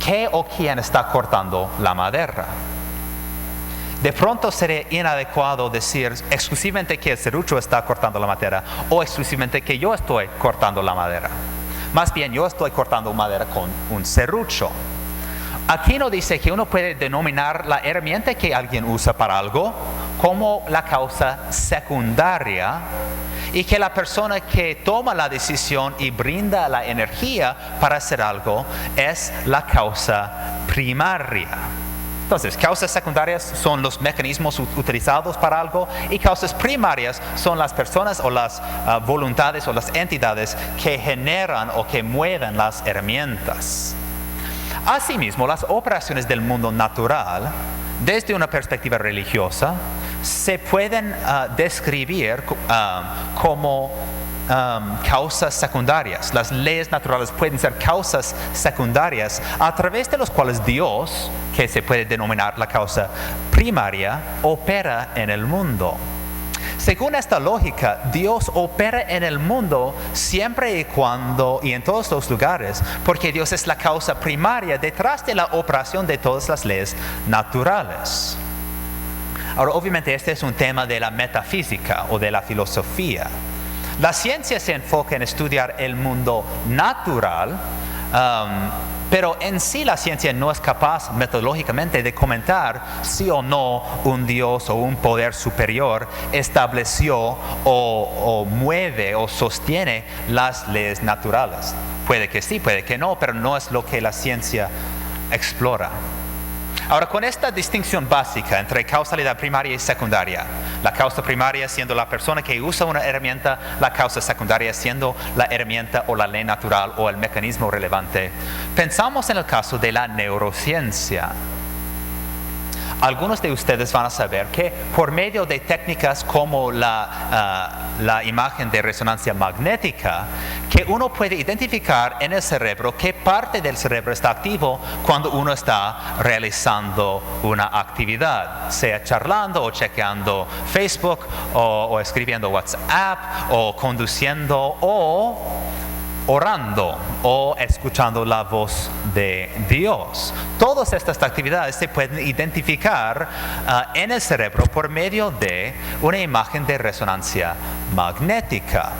¿qué o quién está cortando la madera? De pronto sería inadecuado decir exclusivamente que el serrucho está cortando la madera o exclusivamente que yo estoy cortando la madera. Más bien, yo estoy cortando madera con un serrucho. Aquí no dice que uno puede denominar la herramienta que alguien usa para algo como la causa secundaria y que la persona que toma la decisión y brinda la energía para hacer algo es la causa primaria. Entonces, causas secundarias son los mecanismos utilizados para algo y causas primarias son las personas o las voluntades o las entidades que generan o que mueven las herramientas. Asimismo, las operaciones del mundo natural, desde una perspectiva religiosa, se pueden describir como causas secundarias. Las leyes naturales pueden ser causas secundarias a través de las cuales Dios, que se puede denominar la causa primaria, opera en el mundo. Según esta lógica, Dios opera en el mundo siempre y cuando y en todos los lugares, porque Dios es la causa primaria detrás de la operación de todas las leyes naturales. Ahora, obviamente, este es un tema de la metafísica o de la filosofía. La ciencia se enfoca en estudiar el mundo natural, pero en sí la ciencia no es capaz metodológicamente de comentar si o no un Dios o un poder superior estableció o mueve o sostiene las leyes naturales. Puede que sí, puede que no, pero no es lo que la ciencia explora. Ahora, con esta distinción básica entre causalidad primaria y secundaria, la causa primaria siendo la persona que usa una herramienta, la causa secundaria siendo la herramienta o la ley natural o el mecanismo relevante, pensamos en el caso de la neurociencia. Algunos de ustedes van a saber que por medio de técnicas como la imagen de resonancia magnética, que uno puede identificar en el cerebro qué parte del cerebro está activo cuando uno está realizando una actividad, sea charlando o chequeando Facebook o escribiendo WhatsApp o conduciendo o orando o escuchando la voz de Dios. Todas estas actividades se pueden identificar en el cerebro por medio de una imagen de resonancia magnética.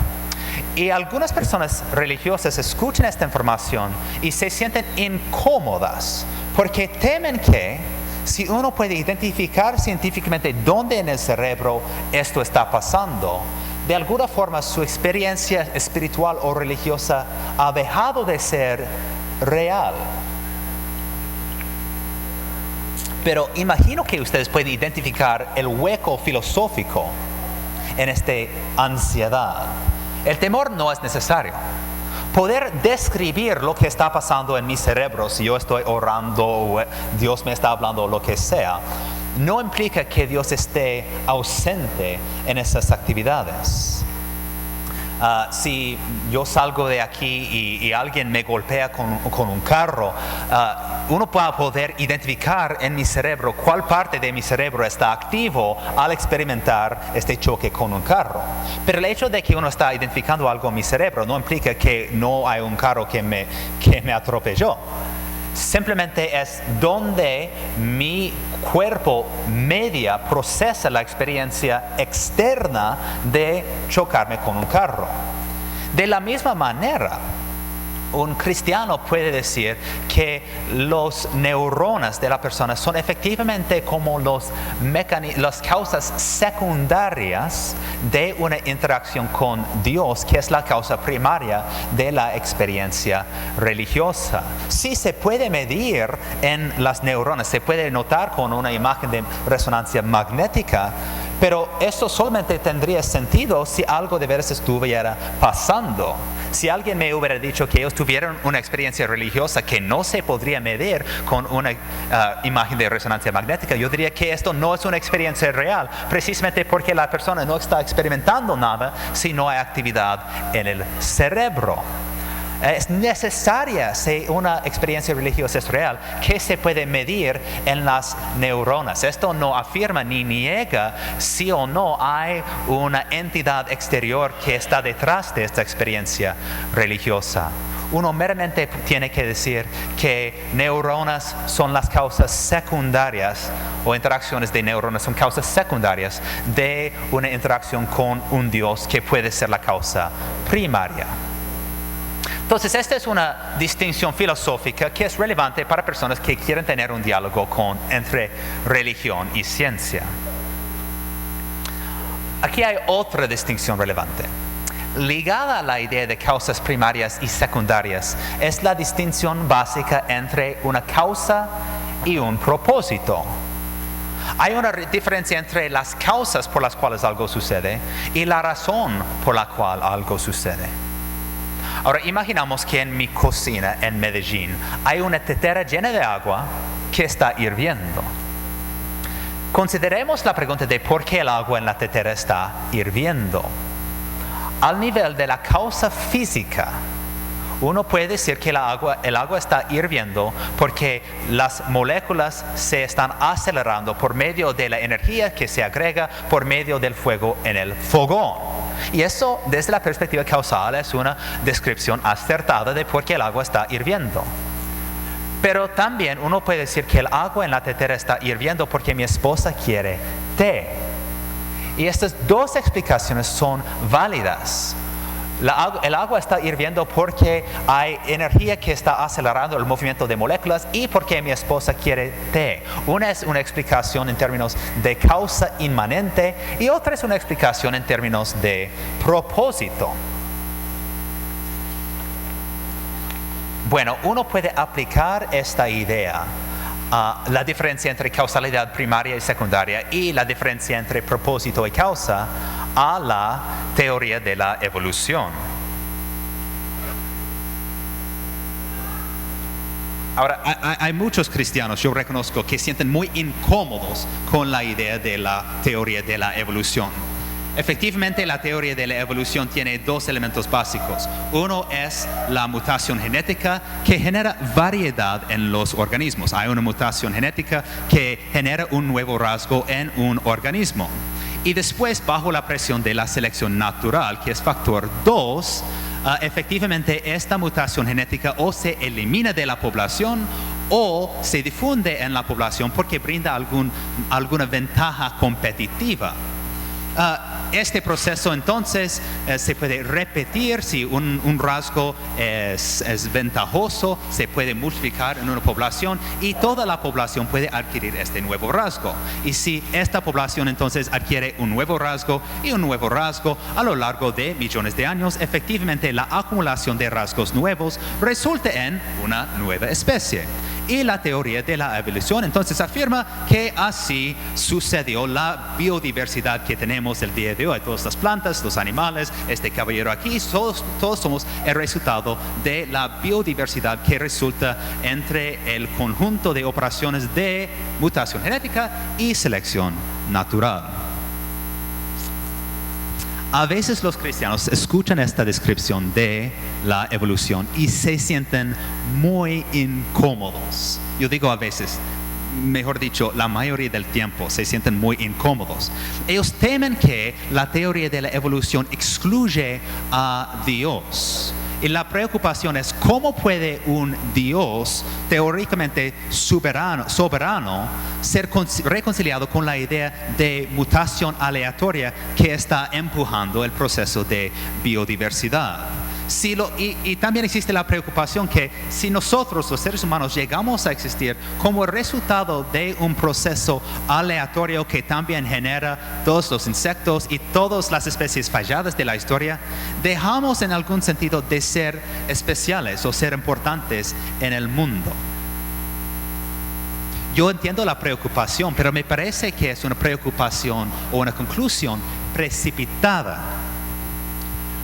Y algunas personas religiosas escuchan esta información y se sienten incómodas porque temen que si uno puede identificar científicamente dónde en el cerebro esto está pasando, de alguna forma su experiencia espiritual o religiosa ha dejado de ser real. Pero imagino que ustedes pueden identificar el hueco filosófico en esta ansiedad. El temor no es necesario. Poder describir lo que está pasando en mi cerebro, si yo estoy orando o Dios me está hablando o lo que sea, no implica que Dios esté ausente en esas actividades. Si yo salgo de aquí y alguien me golpea con un carro, uno va a poder identificar en mi cerebro cuál parte de mi cerebro está activo al experimentar este choque con un carro. Pero el hecho de que uno está identificando algo en mi cerebro no implica que no hay un carro que me atropelló. Simplemente es donde mi cuerpo media procesa la experiencia externa de chocarme con un carro. De la misma manera, un cristiano puede decir que los neuronas de la persona son efectivamente como las causas secundarias de una interacción con Dios, que es la causa primaria de la experiencia religiosa. Sí se puede medir en las neuronas, se puede notar con una imagen de resonancia magnética, pero esto solamente tendría sentido si algo de veras estuviera pasando. Si alguien me hubiera dicho que ellos tuvieron una experiencia religiosa que no se podría medir con una imagen de resonancia magnética, yo diría que esto no es una experiencia real, precisamente porque la persona no está experimentando nada si no hay actividad en el cerebro. Es necesaria, si una experiencia religiosa es real, que se puede medir en las neuronas. Esto no afirma ni niega si o no hay una entidad exterior que está detrás de esta experiencia religiosa. Uno meramente tiene que decir que neuronas son las causas secundarias o interacciones de neuronas son causas secundarias de una interacción con un Dios que puede ser la causa primaria. Entonces, esta es una distinción filosófica que es relevante para personas que quieren tener un diálogo entre religión y ciencia. Aquí hay otra distinción relevante. Ligada a la idea de causas primarias y secundarias es la distinción básica entre una causa y un propósito. Hay una diferencia entre las causas por las cuales algo sucede y la razón por la cual algo sucede. Ahora, imaginamos que en mi cocina en Medellín hay una tetera llena de agua que está hirviendo. Consideremos la pregunta de por qué el agua en la tetera está hirviendo. Al nivel de la causa física, uno puede decir que el agua está hirviendo porque las moléculas se están acelerando por medio de la energía que se agrega por medio del fuego en el fogón. Y eso, desde la perspectiva causal, es una descripción acertada de por qué el agua está hirviendo. Pero también uno puede decir que el agua en la tetera está hirviendo porque mi esposa quiere té. Y estas dos explicaciones son válidas. El agua está hirviendo porque hay energía que está acelerando el movimiento de moléculas y porque mi esposa quiere té. Una es una explicación en términos de causa inmanente y otra es una explicación en términos de propósito. Bueno, uno puede aplicar esta idea, la diferencia entre causalidad primaria y secundaria y la diferencia entre propósito y causa, a la teoría de la evolución. Ahora, hay muchos cristianos, yo reconozco, que sienten muy incómodos con la idea de la teoría de la evolución. Efectivamente, la teoría de la evolución tiene dos elementos básicos. Uno es la mutación genética que genera variedad en los organismos. Hay una mutación genética que genera un nuevo rasgo en un organismo. Y después, bajo la presión de la selección natural, que es factor 2, efectivamente esta mutación genética o se elimina de la población o se difunde en la población porque brinda alguna ventaja competitiva. Este proceso entonces se puede repetir si un rasgo es ventajoso, se puede multiplicar en una población y toda la población puede adquirir este nuevo rasgo. Y si esta población entonces adquiere un nuevo rasgo y un nuevo rasgo a lo largo de millones de años, efectivamente la acumulación de rasgos nuevos resulta en una nueva especie. Y la teoría de la evolución entonces afirma que así sucedió la biodiversidad que tenemos el día de hoy. Todas las plantas, los animales, este caballero aquí, todos somos el resultado de la biodiversidad que resulta entre el conjunto de operaciones de mutación genética y selección natural. A veces los cristianos escuchan esta descripción de la evolución y se sienten muy incómodos. Yo digo a veces, mejor dicho, la mayoría del tiempo se sienten muy incómodos. Ellos temen que la teoría de la evolución excluye a Dios. Y la preocupación es cómo puede un Dios teóricamente soberano ser reconciliado con la idea de mutación aleatoria que está empujando el proceso de biodiversidad. Y también existe la preocupación que si nosotros, los seres humanos, llegamos a existir como resultado de un proceso aleatorio que también genera todos los insectos y todas las especies falladas de la historia, dejamos en algún sentido de ser especiales o ser importantes en el mundo. Yo entiendo la preocupación, pero me parece que es una preocupación o una conclusión precipitada.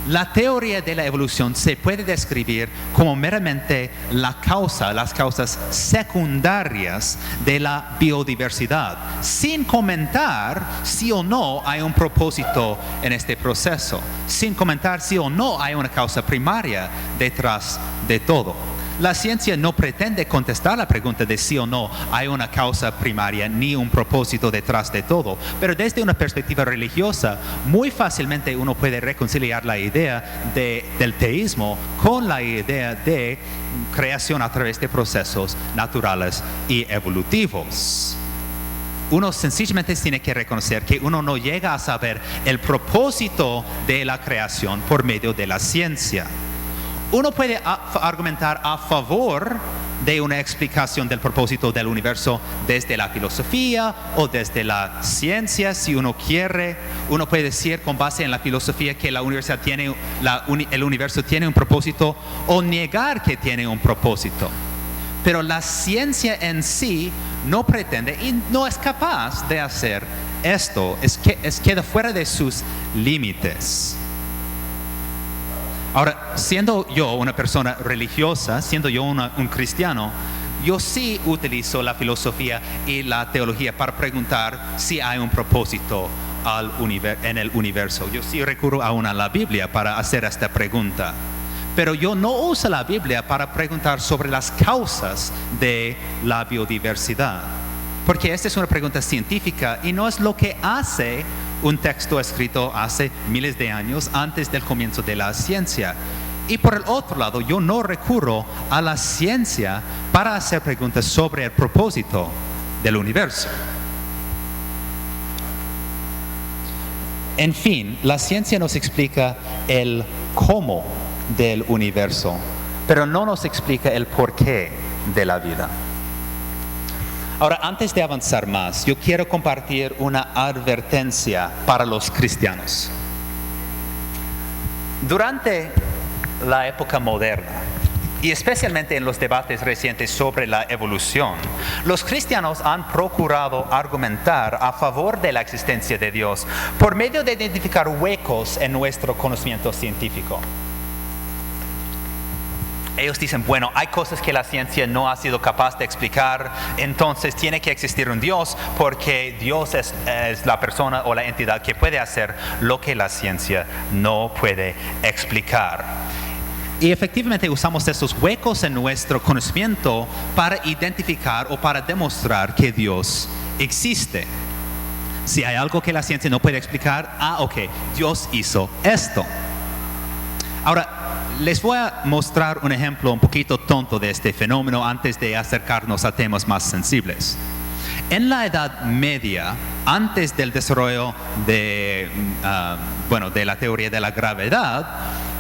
La teoría de la evolución se puede describir como meramente las causas secundarias de la biodiversidad, sin comentar si o no hay un propósito en este proceso, sin comentar si o no hay una causa primaria detrás de todo. La ciencia no pretende contestar la pregunta de si o no hay una causa primaria ni un propósito detrás de todo, pero desde una perspectiva religiosa muy fácilmente uno puede reconciliar la idea del teísmo con la idea de creación a través de procesos naturales y evolutivos. Uno sencillamente tiene que reconocer que uno no llega a saber el propósito de la creación por medio de la ciencia. uno puede argumentar a favor de una explicación del propósito del universo desde la filosofía o desde la ciencia, si uno quiere. Uno puede decir con base en la filosofía que el universo tiene un propósito o negar que tiene un propósito. Pero la ciencia en sí no pretende y no es capaz de hacer esto, queda fuera de sus límites. Ahora, siendo yo una persona religiosa, siendo yo un cristiano, yo sí utilizo la filosofía y la teología para preguntar si hay un propósito en el universo. Yo sí recurro aún a la Biblia para hacer esta pregunta. Pero yo no uso la Biblia para preguntar sobre las causas de la biodiversidad. Porque esta es una pregunta científica y no es lo que hace un texto escrito hace miles de años antes del comienzo de la ciencia. Y por el otro lado, yo no recurro a la ciencia para hacer preguntas sobre el propósito del universo. En fin, la ciencia nos explica el cómo del universo, pero no nos explica el porqué de la vida. Ahora, antes de avanzar más, yo quiero compartir una advertencia para los cristianos. Durante la época moderna, y especialmente en los debates recientes sobre la evolución, los cristianos han procurado argumentar a favor de la existencia de Dios por medio de identificar huecos en nuestro conocimiento científico. Ellos dicen, bueno, hay cosas que la ciencia no ha sido capaz de explicar, entonces tiene que existir un Dios porque Dios es la persona o la entidad que puede hacer lo que la ciencia no puede explicar. Y efectivamente usamos estos huecos en nuestro conocimiento para identificar o para demostrar que Dios existe. Si hay algo que la ciencia no puede explicar, ok, Dios hizo esto. Ahora, les voy a mostrar un ejemplo un poquito tonto de este fenómeno antes de acercarnos a temas más sensibles. En la Edad Media, antes del desarrollo de la teoría de la gravedad,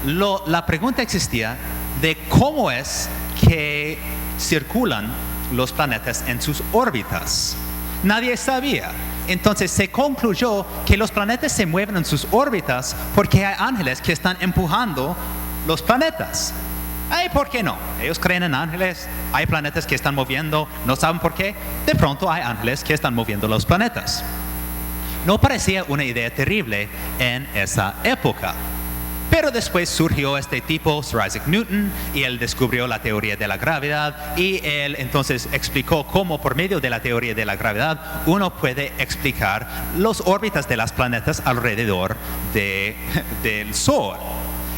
la pregunta existía de cómo es que circulan los planetas en sus órbitas. Nadie sabía. Entonces se concluyó que los planetas se mueven en sus órbitas porque hay ángeles que están empujando los planetas. ¿Por qué no? Ellos creen en ángeles, hay planetas que están moviendo, no saben por qué. De pronto hay ángeles que están moviendo los planetas. No parecía una idea terrible en esa época. Pero después surgió este tipo, Sir Isaac Newton, y él descubrió la teoría de la gravedad y él entonces explicó cómo por medio de la teoría de la gravedad uno puede explicar las órbitas de los planetas alrededor del Sol.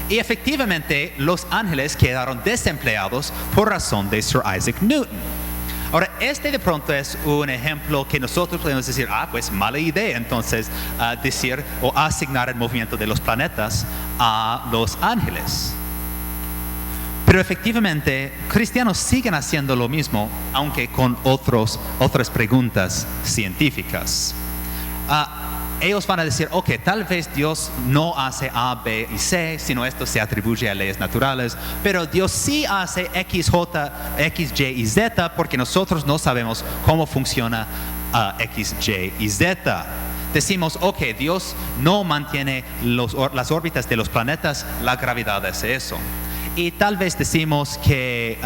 Y efectivamente los ángeles quedaron desempleados por razón de Sir Isaac Newton. Ahora, este de pronto es un ejemplo que nosotros podemos decir, pues mala idea entonces decir o asignar el movimiento de los planetas a los ángeles. Pero efectivamente, cristianos siguen haciendo lo mismo, aunque con otras preguntas científicas. Ellos van a decir, tal vez Dios no hace A, B y C, sino esto se atribuye a leyes naturales, pero Dios sí hace X, Y y Z porque nosotros no sabemos cómo funciona X, Y y Z. Decimos, Dios no mantiene las órbitas de los planetas, la gravedad hace eso. Y tal vez decimos que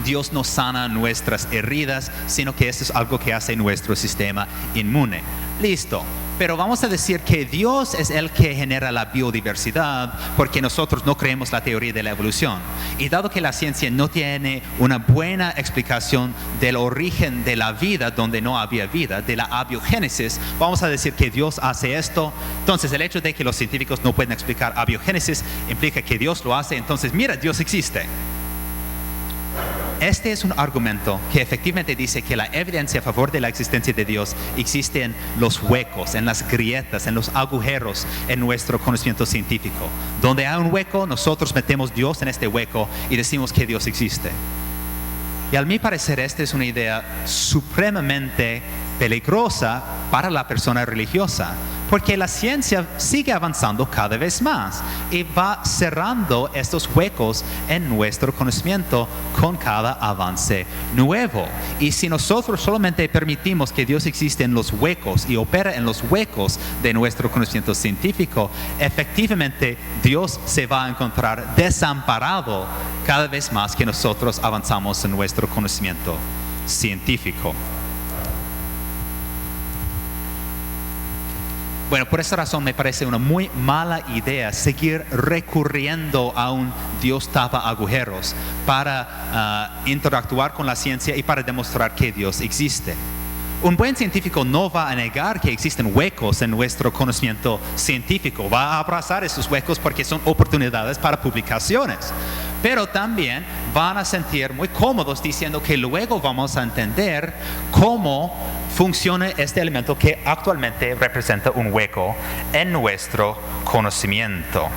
Dios no sana nuestras heridas, sino que eso es algo que hace nuestro sistema inmune. Listo. Pero vamos a decir que Dios es el que genera la biodiversidad porque nosotros no creemos la teoría de la evolución. Y dado que la ciencia no tiene una buena explicación del origen de la vida donde no había vida, de la abiogénesis, vamos a decir que Dios hace esto. Entonces el hecho de que los científicos no pueden explicar abiogénesis implica que Dios lo hace. Entonces mira, Dios existe. Este es un argumento que efectivamente dice que la evidencia a favor de la existencia de Dios existe en los huecos, en las grietas, en los agujeros en nuestro conocimiento científico. Donde hay un hueco, nosotros metemos Dios en este hueco y decimos que Dios existe. Y a mi parecer esta es una idea supremamente peligrosa para la persona religiosa, porque la ciencia sigue avanzando cada vez más y va cerrando estos huecos en nuestro conocimiento con cada avance nuevo. Y si nosotros solamente permitimos que Dios existe en los huecos y opera en los huecos de nuestro conocimiento científico, efectivamente Dios se va a encontrar desamparado cada vez más que nosotros avanzamos en nuestro conocimiento científico. Bueno, por esa razón me parece una muy mala idea seguir recurriendo a un Dios tapa agujeros para interactuar con la ciencia y para demostrar que Dios existe. Un buen científico no va a negar que existen huecos en nuestro conocimiento científico, va a abrazar esos huecos porque son oportunidades para publicaciones. Pero también van a sentir muy cómodos diciendo que luego vamos a entender cómo funciona este elemento que actualmente representa un hueco en nuestro conocimiento.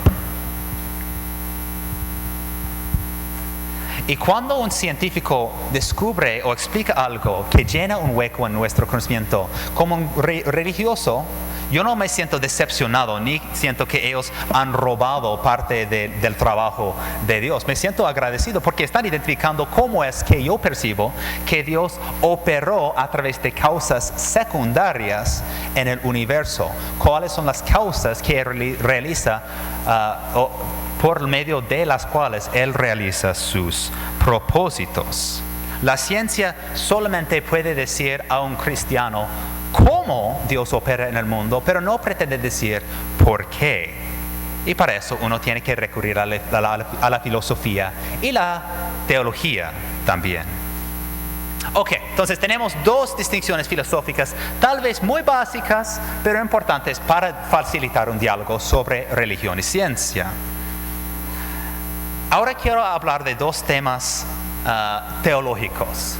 Y cuando un científico descubre o explica algo que llena un hueco en nuestro conocimiento, como un religioso, yo no me siento decepcionado ni siento que ellos han robado parte del trabajo de Dios. Me siento agradecido porque están identificando cómo es que yo percibo que Dios operó a través de causas secundarias en el universo. ¿Cuáles son las causas que realiza por medio de las cuales Él realiza sus propósitos? La ciencia solamente puede decir a un cristiano cómo Dios opera en el mundo, pero no pretende decir por qué. Y para eso uno tiene que recurrir a la filosofía y la teología también. Ok, entonces tenemos dos distinciones filosóficas, tal vez muy básicas, pero importantes para facilitar un diálogo sobre religión y ciencia. Ahora quiero hablar de dos temas teológicos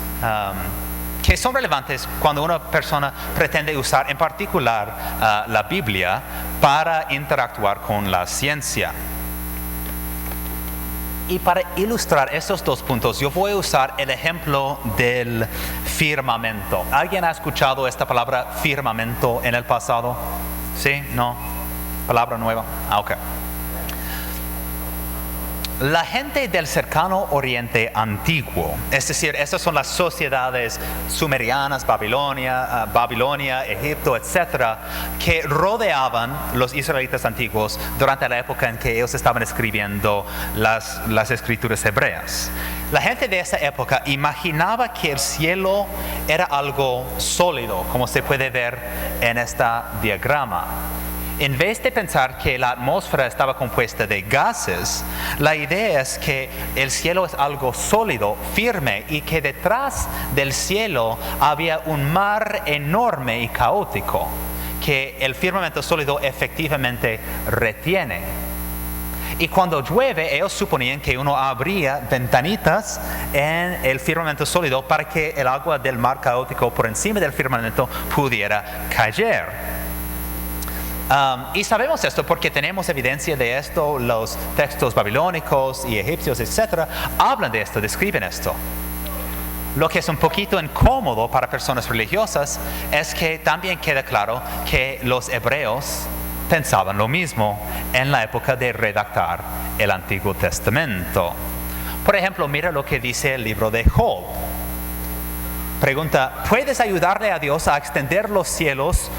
que son relevantes cuando una persona pretende usar en particular la Biblia para interactuar con la ciencia. Y para ilustrar estos dos puntos, yo voy a usar el ejemplo del firmamento. ¿Alguien ha escuchado esta palabra firmamento en el pasado? ¿Sí? ¿No? ¿Palabra nueva? Ok. La gente del cercano Oriente Antiguo, es decir, estas son las sociedades sumerianas, Babilonia, Egipto, etcétera, que rodeaban los israelitas antiguos durante la época en que ellos estaban escribiendo las escrituras hebreas. La gente de esa época imaginaba que el cielo era algo sólido, como se puede ver en este diagrama. En vez de pensar que la atmósfera estaba compuesta de gases, la idea es que el cielo es algo sólido, firme, y que detrás del cielo había un mar enorme y caótico que el firmamento sólido efectivamente retiene. Y cuando llueve, ellos suponían que uno abría ventanitas en el firmamento sólido para que el agua del mar caótico por encima del firmamento pudiera caer. Y sabemos esto porque tenemos evidencia de esto. Los textos babilónicos y egipcios, etcétera, hablan de esto, describen esto. Lo que es un poquito incómodo para personas religiosas es que también queda claro que los hebreos pensaban lo mismo en la época de redactar el Antiguo Testamento. Por ejemplo, mira lo que dice el libro de Job. Pregunta: ¿puedes ayudarle a Dios a extender los cielos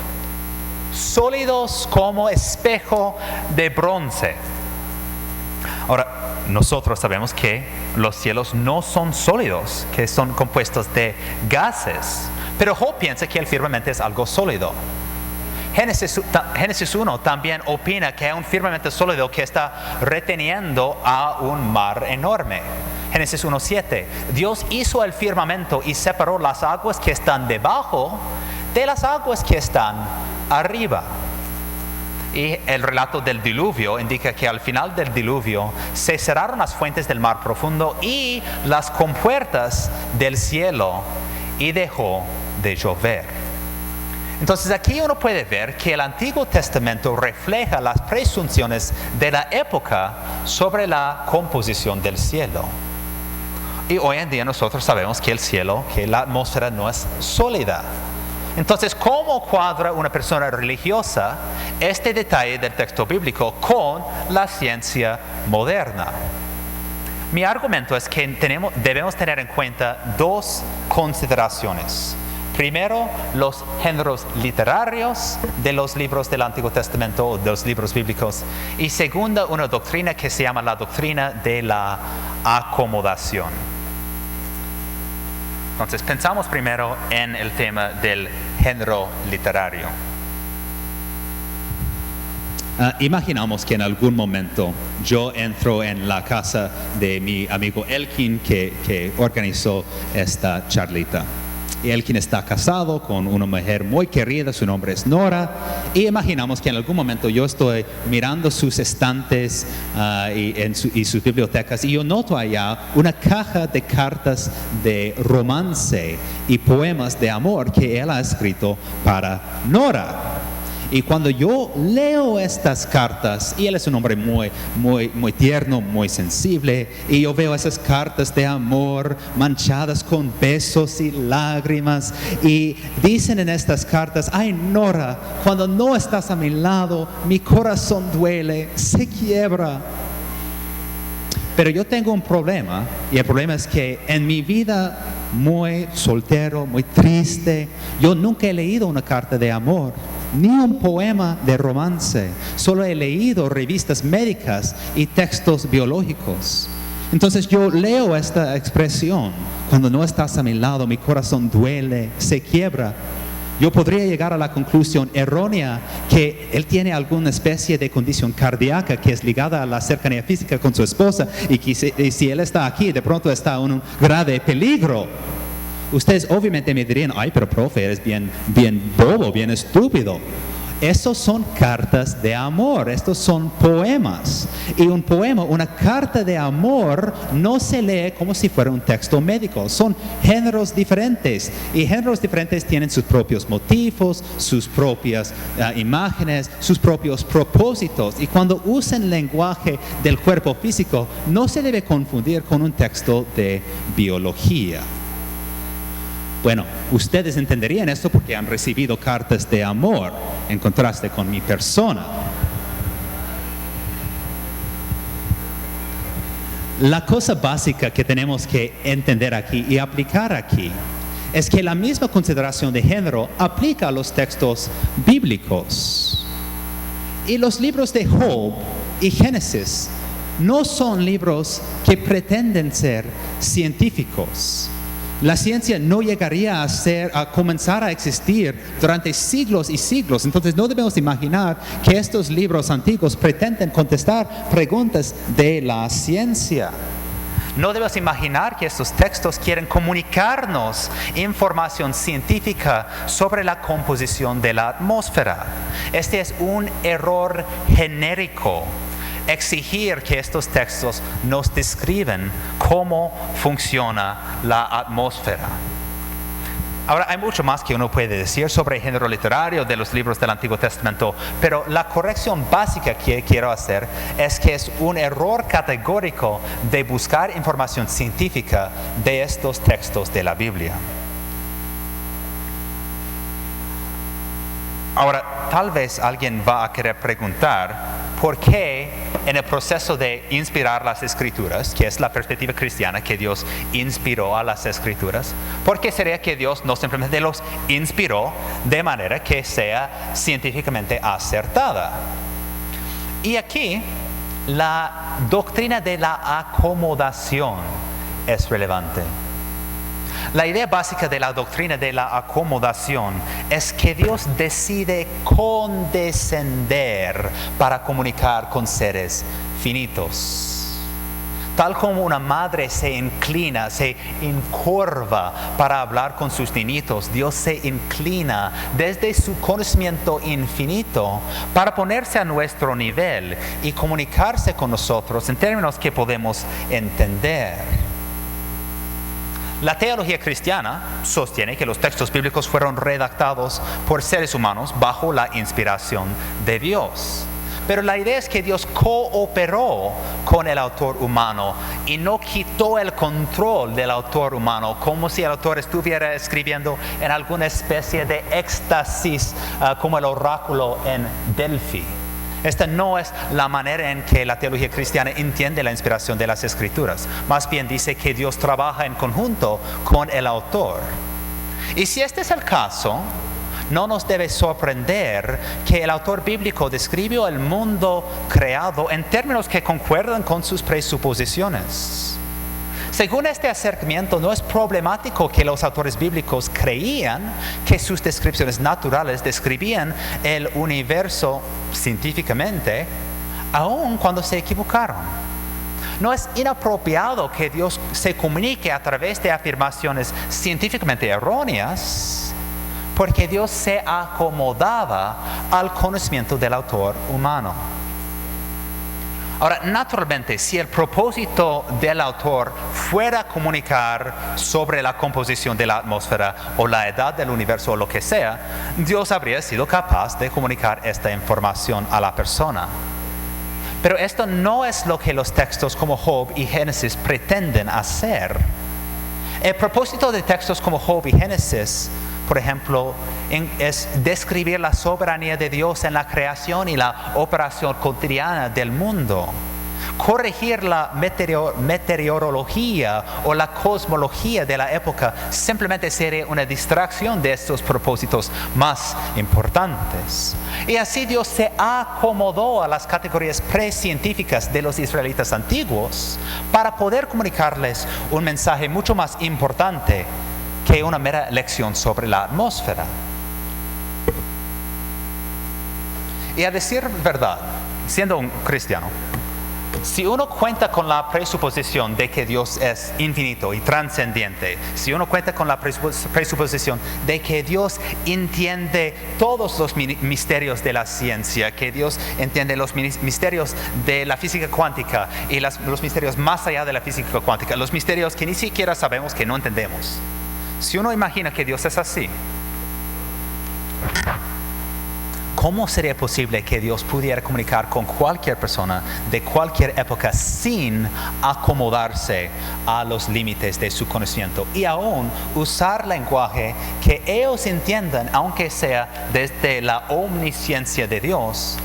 sólidos como espejo de bronce? Ahora, nosotros sabemos que los cielos no son sólidos, que son compuestos de gases, pero Job piensa que el firmamento es algo sólido. Génesis 1 también opina que hay un firmamento sólido que está reteniendo a un mar enorme. Génesis 1:7, Dios hizo el firmamento y separó las aguas que están debajo de las aguas que están arriba. Y el relato del diluvio indica que al final del diluvio se cerraron las fuentes del mar profundo y las compuertas del cielo y dejó de llover. Entonces aquí uno puede ver que el Antiguo Testamento refleja las presunciones de la época sobre la composición del cielo. Y hoy en día nosotros sabemos que el cielo, que la atmósfera no es sólida. Entonces, ¿cómo cuadra una persona religiosa este detalle del texto bíblico con la ciencia moderna? Mi argumento es que debemos tener en cuenta dos consideraciones. Primero, los géneros literarios de los libros del Antiguo Testamento o de los libros bíblicos. Y segunda, una doctrina que se llama la doctrina de la acomodación. Entonces, pensamos primero en el tema del género literario. Imaginamos que en algún momento yo entro en la casa de mi amigo Elkin que organizó esta charlita. Y Elkin está casado con una mujer muy querida, su nombre es Nora, y imaginamos que en algún momento yo estoy mirando sus estantes y sus bibliotecas, y yo noto allá una caja de cartas de romance y poemas de amor que él ha escrito para Nora. Y cuando yo leo estas cartas, y él es un hombre muy tierno, muy sensible, y yo veo esas cartas de amor manchadas con besos y lágrimas, y dicen en estas cartas: ay, Nora, cuando no estás a mi lado, mi corazón duele, se quiebra. Pero yo tengo un problema, y el problema es que en mi vida muy soltero, muy triste, yo nunca he leído una carta de amor, ni un poema de romance. Solo he leído revistas médicas y textos biológicos. Entonces yo leo esta expresión: cuando no estás a mi lado, mi corazón duele, se quiebra. Yo podría llegar a la conclusión errónea que él tiene alguna especie de condición cardíaca que es ligada a la cercanía física con su esposa, y que si él está aquí, de pronto está en un grave peligro. Ustedes obviamente me dirían: ay, pero profe, eres bien bobo, bien estúpido. Esos son cartas de amor, estos son poemas. Y un poema, una carta de amor, no se lee como si fuera un texto médico. Son géneros diferentes. Y géneros diferentes tienen sus propios motivos, sus propias imágenes, sus propios propósitos. Y cuando usan lenguaje del cuerpo físico, no se debe confundir con un texto de biología. Bueno, ustedes entenderían esto porque han recibido cartas de amor en contraste con mi persona. La cosa básica que tenemos que entender aquí y aplicar aquí es que la misma consideración de género aplica a los textos bíblicos. Y los libros de Job y Génesis no son libros que pretenden ser científicos. La ciencia no llegaría a comenzar a existir durante siglos y siglos. Entonces no debemos imaginar que estos libros antiguos pretenden contestar preguntas de la ciencia. No debemos imaginar que estos textos quieren comunicarnos información científica sobre la composición de la atmósfera. Este es un error genérico. Exigir que estos textos nos describen cómo funciona la atmósfera. Ahora, hay mucho más que uno puede decir sobre el género literario de los libros del Antiguo Testamento, pero la corrección básica que quiero hacer es que es un error categórico de buscar información científica de estos textos de la Biblia. Ahora, tal vez alguien va a querer preguntar: ¿por qué en el proceso de inspirar las Escrituras, que es la perspectiva cristiana, que Dios inspiró a las Escrituras, por qué sería que Dios no simplemente los inspiró de manera que sea científicamente acertada? Y aquí la doctrina de la acomodación es relevante. La idea básica de la doctrina de la acomodación es que Dios decide condescender para comunicar con seres finitos. Tal como una madre se inclina, se encorva para hablar con sus niñitos, Dios se inclina desde su conocimiento infinito para ponerse a nuestro nivel y comunicarse con nosotros en términos que podemos entender. La teología cristiana sostiene que los textos bíblicos fueron redactados por seres humanos bajo la inspiración de Dios. Pero la idea es que Dios cooperó con el autor humano y no quitó el control del autor humano, como si el autor estuviera escribiendo en alguna especie de éxtasis, como el oráculo en Delfi. Esta no es la manera en que la teología cristiana entiende la inspiración de las Escrituras. Más bien dice que Dios trabaja en conjunto con el autor. Y si este es el caso, no nos debe sorprender que el autor bíblico describió el mundo creado en términos que concuerdan con sus presuposiciones. Según este acercamiento, no es problemático que los autores bíblicos creían que sus descripciones naturales describían el universo científicamente, aun cuando se equivocaron. No es inapropiado que Dios se comunique a través de afirmaciones científicamente erróneas, porque Dios se acomodaba al conocimiento del autor humano. Ahora, naturalmente, si el propósito del autor fuera comunicar sobre la composición de la atmósfera o la edad del universo o lo que sea, Dios habría sido capaz de comunicar esta información a la persona. Pero esto no es lo que los textos como Job y Génesis pretenden hacer. El propósito de textos como Job y Génesis, por ejemplo, es describir la soberanía de Dios en la creación y la operación cotidiana del mundo. Corregir la meteorología o la cosmología de la época simplemente sería una distracción de estos propósitos más importantes. Y así Dios se acomodó a las categorías precientíficas de los israelitas antiguos para poder comunicarles un mensaje mucho más importante que una mera lección sobre la atmósfera. Y a decir verdad, siendo un cristiano, si uno cuenta con la presuposición de que Dios es infinito y trascendente, si uno cuenta con la presuposición de que Dios entiende todos los misterios de la ciencia, que Dios entiende los misterios de la física cuántica y los misterios más allá de la física cuántica, los misterios que ni siquiera sabemos, que no entendemos. Si uno imagina que Dios es así, ¿cómo sería posible que Dios pudiera comunicar con cualquier persona de cualquier época sin acomodarse a los límites de su conocimiento y aún usar lenguaje que ellos entiendan, aunque sea desde la omnisciencia de Dios,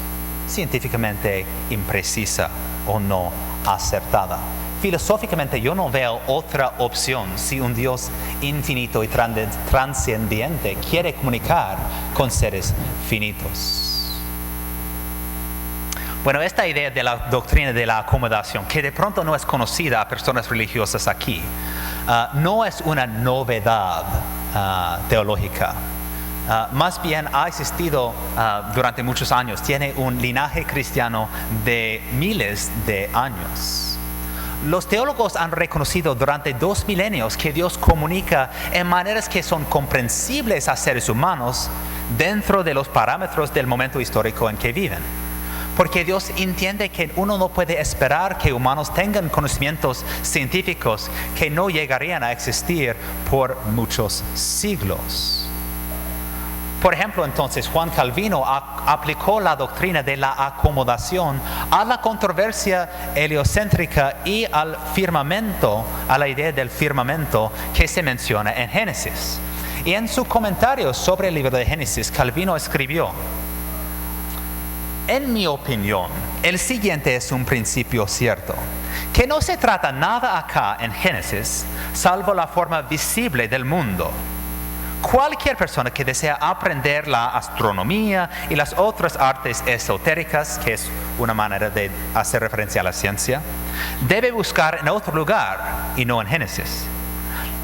científicamente imprecisa o no acertada? Filosóficamente yo no veo otra opción si un Dios infinito y trascendente quiere comunicar con seres finitos. Bueno, esta idea de la doctrina de la acomodación, que de pronto no es conocida a personas religiosas aquí, no es una novedad teológica. Más bien ha existido durante muchos años, tiene un linaje cristiano de miles de años. Los teólogos han reconocido durante 2 milenios que Dios comunica en maneras que son comprensibles a seres humanos dentro de los parámetros del momento histórico en que viven. Porque Dios entiende que uno no puede esperar que humanos tengan conocimientos científicos que no llegarían a existir por muchos siglos. Por ejemplo, entonces, Juan Calvino aplicó la doctrina de la acomodación a la controversia heliocéntrica y al firmamento, a la idea del firmamento que se menciona en Génesis. Y en su comentario sobre el libro de Génesis, Calvino escribió: en mi opinión, el siguiente es un principio cierto, que no se trata nada acá en Génesis, salvo la forma visible del mundo. Cualquier persona que desea aprender la astronomía y las otras artes esotéricas, que es una manera de hacer referencia a la ciencia, debe buscar en otro lugar y no en Génesis.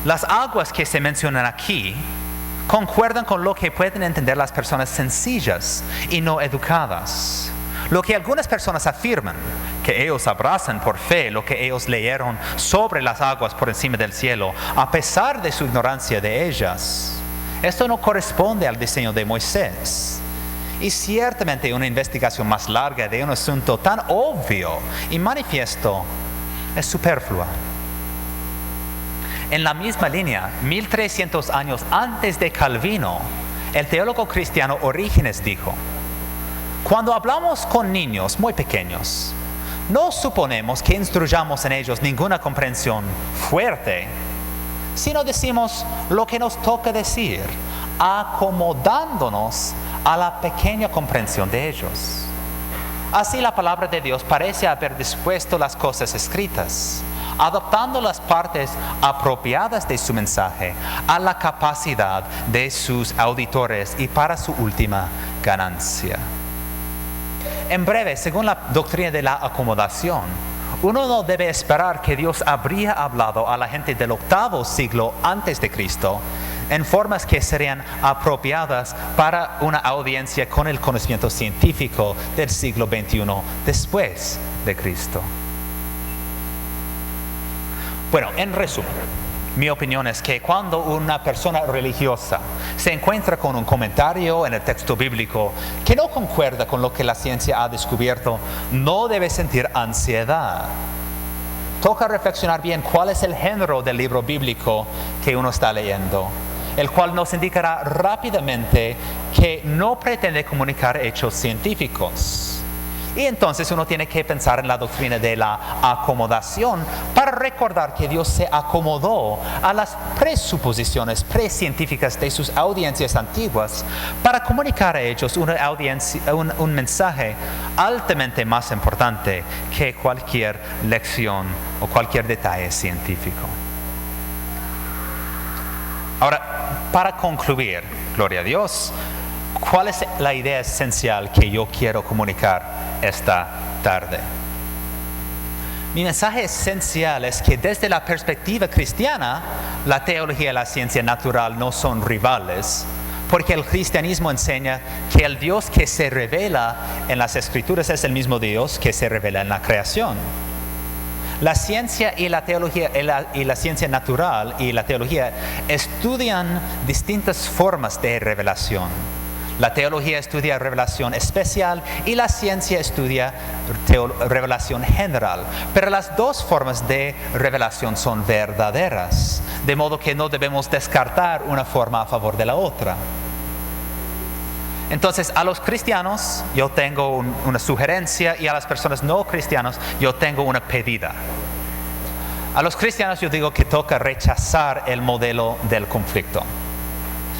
Las aguas que se mencionan aquí concuerdan con lo que pueden entender las personas sencillas y no educadas. Lo que algunas personas afirman, que ellos abrazan por fe lo que ellos leyeron sobre las aguas por encima del cielo, a pesar de su ignorancia de ellas, esto no corresponde al diseño de Moisés. Y ciertamente una investigación más larga de un asunto tan obvio y manifiesto es superflua. En la misma línea, 1300 años antes de Calvino, el teólogo cristiano Orígenes dijo: Cuando hablamos con niños muy pequeños, no suponemos que instruyamos en ellos ninguna comprensión fuerte, sino decimos lo que nos toca decir, acomodándonos a la pequeña comprensión de ellos. Así la palabra de Dios parece haber dispuesto las cosas escritas, adaptando las partes apropiadas de su mensaje a la capacidad de sus auditores y para su última ganancia. En breve, según la doctrina de la acomodación, uno no debe esperar que Dios habría hablado a la gente del 8º siglo antes de Cristo en formas que serían apropiadas para una audiencia con el conocimiento científico del siglo XXI después de Cristo. Bueno, en resumen, mi opinión es que cuando una persona religiosa se encuentra con un comentario en el texto bíblico que no concuerda con lo que la ciencia ha descubierto, no debe sentir ansiedad. Toca reflexionar bien cuál es el género del libro bíblico que uno está leyendo, el cual nos indicará rápidamente que no pretende comunicar hechos científicos. Y entonces uno tiene que pensar en la doctrina de la acomodación para recordar que Dios se acomodó a las presuposiciones precientíficas de sus audiencias antiguas para comunicar a ellos un mensaje altamente más importante que cualquier lección o cualquier detalle científico. Ahora, para concluir, gloria a Dios, ¿cuál es la idea esencial que yo quiero comunicar esta tarde? Mi mensaje esencial es que desde la perspectiva cristiana, la teología y la ciencia natural no son rivales, porque el cristianismo enseña que el Dios que se revela en las Escrituras es el mismo Dios que se revela en la creación. La ciencia y la teología y la ciencia natural y la teología estudian distintas formas de revelación. La teología estudia revelación especial y la ciencia estudia revelación general. Pero las dos formas de revelación son verdaderas, de modo que no debemos descartar una forma a favor de la otra. Entonces, a los cristianos yo tengo una sugerencia y a las personas no cristianas yo tengo una pedida. A los cristianos yo digo que toca rechazar el modelo del conflicto.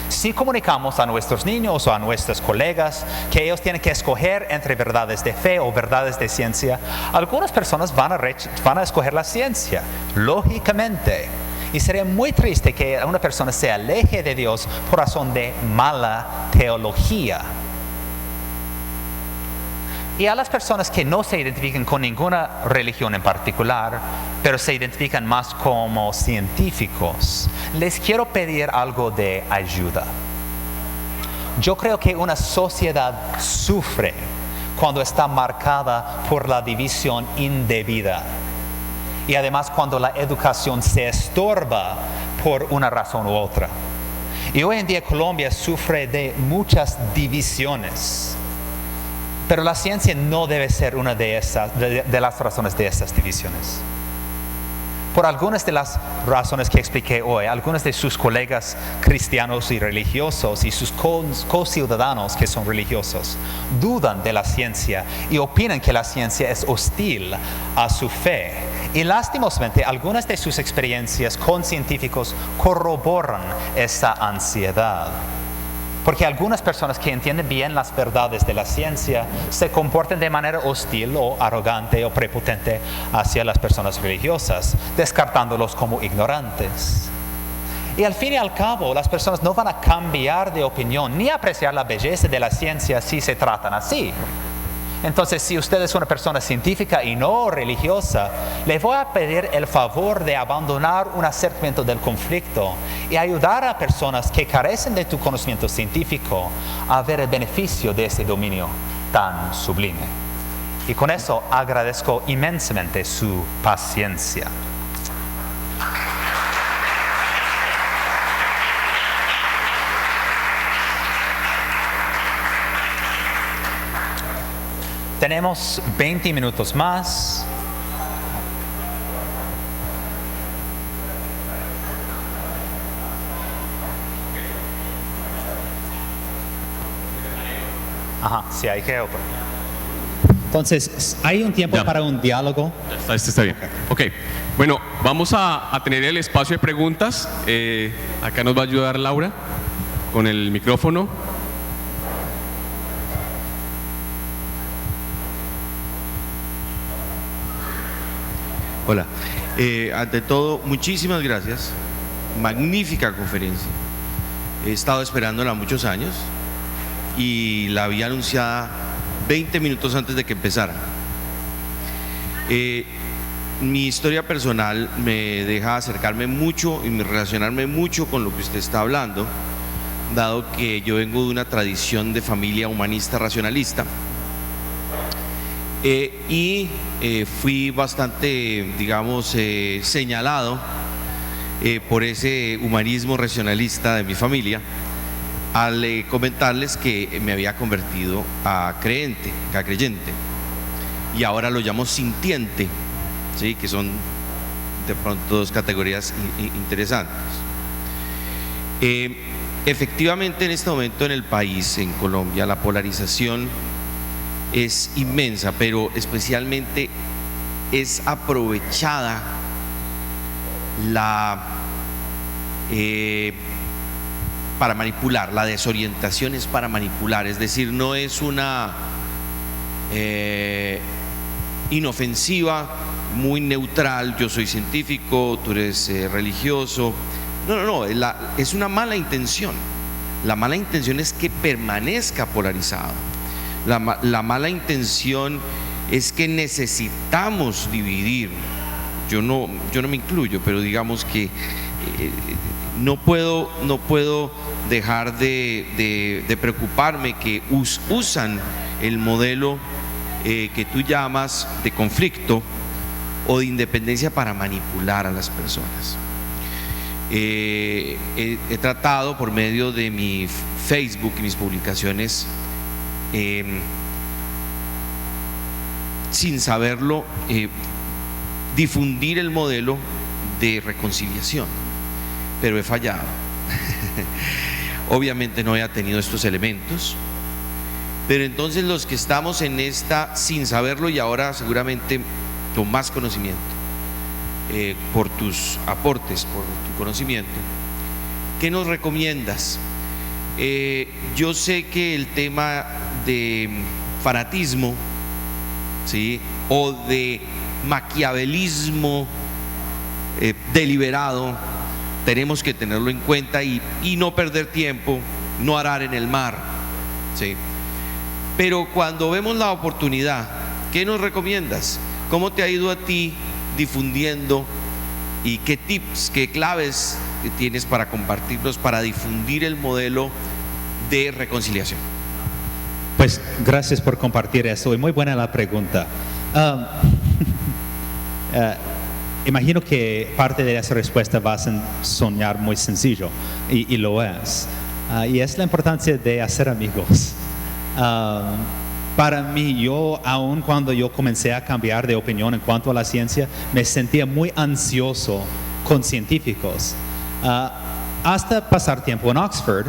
Si comunicamos a nuestros niños o a nuestros colegas que ellos tienen que escoger entre verdades de fe o verdades de ciencia, algunas personas van a escoger la ciencia, lógicamente. Y sería muy triste que una persona se aleje de Dios por razón de mala teología. Y a las personas que no se identifican con ninguna religión en particular, pero se identifican más como científicos, les quiero pedir algo de ayuda. Yo creo que una sociedad sufre cuando está marcada por la división indebida. Y además cuando la educación se estorba por una razón u otra. Y hoy en día Colombia sufre de muchas divisiones. Pero la ciencia no debe ser una de las razones de esas divisiones. Por algunas de las razones que expliqué hoy, algunos de sus colegas cristianos y religiosos y sus co-ciudadanos que son religiosos dudan de la ciencia y opinan que la ciencia es hostil a su fe. Y lastimosamente, algunas de sus experiencias con científicos corroboran esa ansiedad. Porque algunas personas que entienden bien las verdades de la ciencia se comportan de manera hostil o arrogante o prepotente hacia las personas religiosas, descartándolos como ignorantes. Y al fin y al cabo, las personas no van a cambiar de opinión ni apreciar la belleza de la ciencia si se tratan así. Entonces, si usted es una persona científica y no religiosa, le voy a pedir el favor de abandonar un acercamiento del conflicto y ayudar a personas que carecen de tu conocimiento científico a ver el beneficio de ese dominio tan sublime. Y con eso agradezco inmensamente su paciencia. Tenemos 20 minutos más. Ajá, sí, hay que... Entonces, ¿hay un tiempo Ya. para un diálogo? Este está bien. Ok, bueno, vamos a tener el espacio de preguntas. Acá nos va a ayudar Laura con el micrófono. Hola. Ante todo, muchísimas gracias. Magnífica conferencia. He estado esperándola muchos años y la había anunciada 20 minutos antes de que empezara. Mi historia personal me deja acercarme mucho y relacionarme mucho con lo que usted está hablando, dado que yo vengo de una tradición de familia humanista racionalista. Fui bastante, digamos, señalado por ese humanismo racionalista de mi familia al comentarles que me había convertido a creyente, y ahora lo llamo sintiente, ¿sí? Que son de pronto dos categorías interesantes. Efectivamente, en este momento en el país, en Colombia, la polarización es inmensa, pero especialmente es aprovechada para manipular. La desorientación es para manipular, es decir, no es una inofensiva, muy neutral, yo soy científico, tú eres religioso. No, es una mala intención. La mala intención es que permanezca polarizado. La mala intención es que necesitamos dividir. Yo no me incluyo, pero digamos que no puedo dejar de preocuparme que usan el modelo que tú llamas de conflicto o de independencia para manipular a las personas. He tratado por medio de mi Facebook y mis publicaciones, sin saberlo, difundir el modelo de reconciliación, pero he fallado. Obviamente no he tenido estos elementos, pero entonces los que estamos en esta sin saberlo y ahora seguramente con más conocimiento, por tus aportes, por tu conocimiento, ¿qué nos recomiendas? Yo sé que el tema de fanatismo, ¿sí?, o de maquiavelismo deliberado, tenemos que tenerlo en cuenta y no perder tiempo, no arar en el mar, ¿sí? Pero cuando vemos la oportunidad, ¿qué nos recomiendas? ¿Cómo te ha ido a ti difundiendo y qué tips, qué claves tienes para compartirlos para difundir el modelo de reconciliación? Pues gracias por compartir eso y muy buena la pregunta. Imagino que parte de esa respuesta va a sonar muy sencillo y lo es. Y es la importancia de hacer amigos. Para mí, yo aun cuando yo comencé a cambiar de opinión en cuanto a la ciencia, me sentía muy ansioso con científicos. Hasta pasar tiempo en Oxford,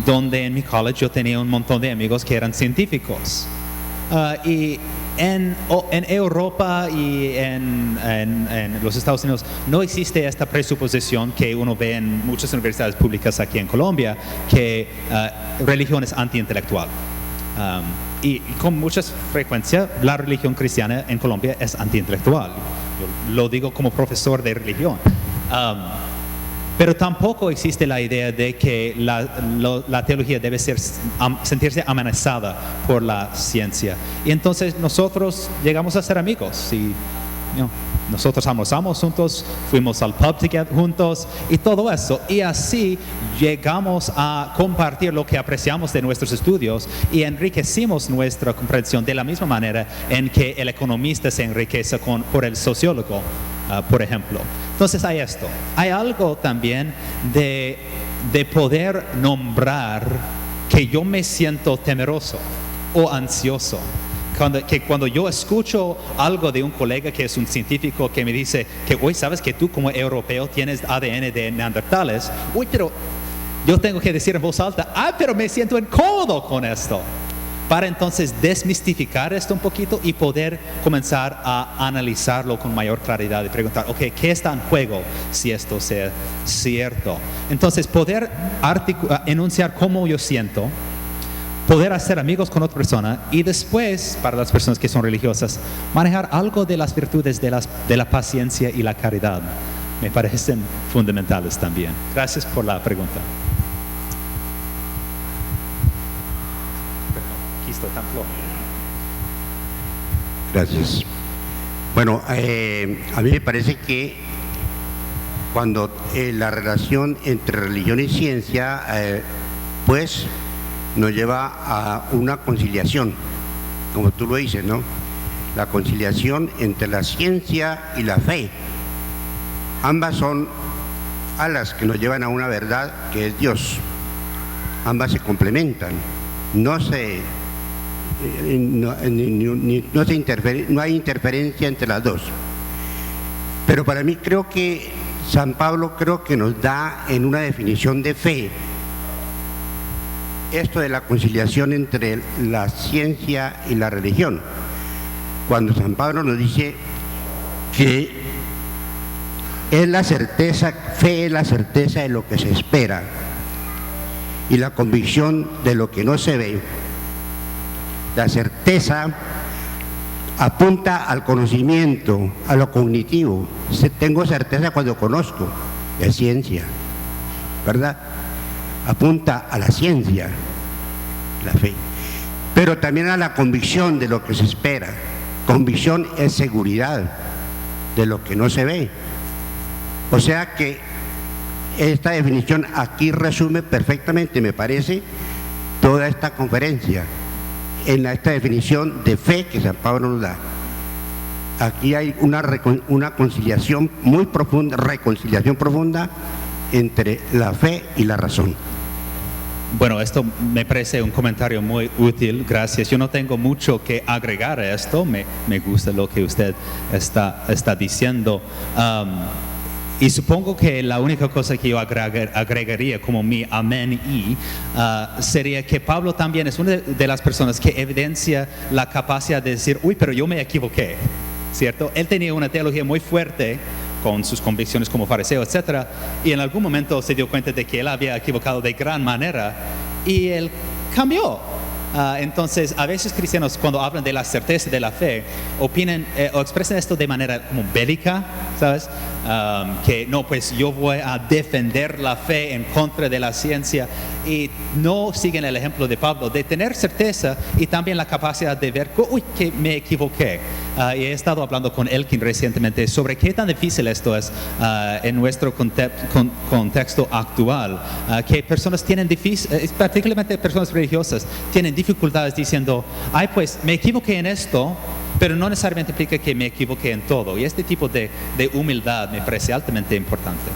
donde en mi college yo tenía un montón de amigos que eran científicos. Y en Europa y en los Estados Unidos no existe esta presuposición que uno ve en muchas universidades públicas aquí en Colombia, que religión es antiintelectual. Y con mucha frecuencia la religión cristiana en Colombia es antiintelectual. Yo lo digo como profesor de religión. Pero tampoco existe la idea de que la teología debe sentirse amenazada por la ciencia. Y entonces nosotros llegamos a ser amigos. Y, nosotros almorzamos juntos, fuimos al pub juntos y todo eso. Y así llegamos a compartir lo que apreciamos de nuestros estudios y enriquecimos nuestra comprensión de la misma manera en que el economista se enriquece por el sociólogo, por ejemplo. Entonces hay esto. Hay algo también de poder nombrar que yo me siento temeroso o ansioso. Cuando yo escucho algo de un colega que es un científico que me dice que hoy sabes que tú como europeo tienes ADN de neandertales, pero yo tengo que decir en voz alta, pero me siento incómodo con esto. para entonces desmistificar esto un poquito y poder comenzar a analizarlo con mayor claridad y preguntar, ok, ¿qué está en juego si esto sea cierto? Entonces, poder enunciar cómo yo siento, poder hacer amigos con otra persona y después, para las personas que son religiosas, manejar algo de las virtudes de la paciencia y la caridad. Me parecen fundamentales también. Gracias por la pregunta. Aquí estoy tan flojo. Gracias. Bueno, a mí me parece que cuando la relación entre religión y ciencia, pues nos lleva a una conciliación, como tú lo dices, ¿no? La conciliación entre la ciencia y la fe. Ambas son alas que nos llevan a una verdad que es Dios. Ambas se complementan, no hay interferencia entre las dos. Pero para mí creo que San Pablo nos da en una definición de fe esto de la conciliación entre la ciencia y la religión. Cuando San Pablo nos dice que es la certeza, fe es la certeza de lo que se espera y la convicción de lo que no se ve. La certeza apunta al conocimiento, a lo cognitivo. Tengo certeza cuando conozco, es ciencia, ¿verdad? Apunta a la ciencia, la fe, pero también a la convicción de lo que se espera. Convicción es seguridad de lo que no se ve. O sea que esta definición aquí resume perfectamente, me parece, toda esta conferencia en esta definición de fe que San Pablo nos da. Aquí hay una conciliación muy profunda, reconciliación profunda entre la fe y la razón. Bueno, esto me parece un comentario muy útil, gracias. Yo no tengo mucho que agregar a esto, me gusta lo que usted está diciendo. Y supongo que la única cosa que yo agregaría como mi amén sería que Pablo también es una de las personas que evidencia la capacidad de decir, uy, pero yo me equivoqué, ¿cierto? Él tenía una teología muy fuerte con sus convicciones como fariseo, etcétera, y en algún momento se dio cuenta de que él había equivocado de gran manera y él cambió. Entonces, a veces cristianos, cuando hablan de la certeza de la fe, opinan o expresan esto de manera como bélica, ¿sabes? Que no, pues yo voy a defender la fe en contra de la ciencia, y no siguen el ejemplo de Pablo de tener certeza y también la capacidad de ver, uy, que me equivoqué. Y he estado hablando con Elkin recientemente sobre qué tan difícil esto es en nuestro contexto actual, que personas tienen particularmente personas religiosas, tienen dificultades diciendo, ay, pues me equivoqué en esto, pero no necesariamente implica que me equivoqué en todo. Y este tipo de humildad me parece altamente importante.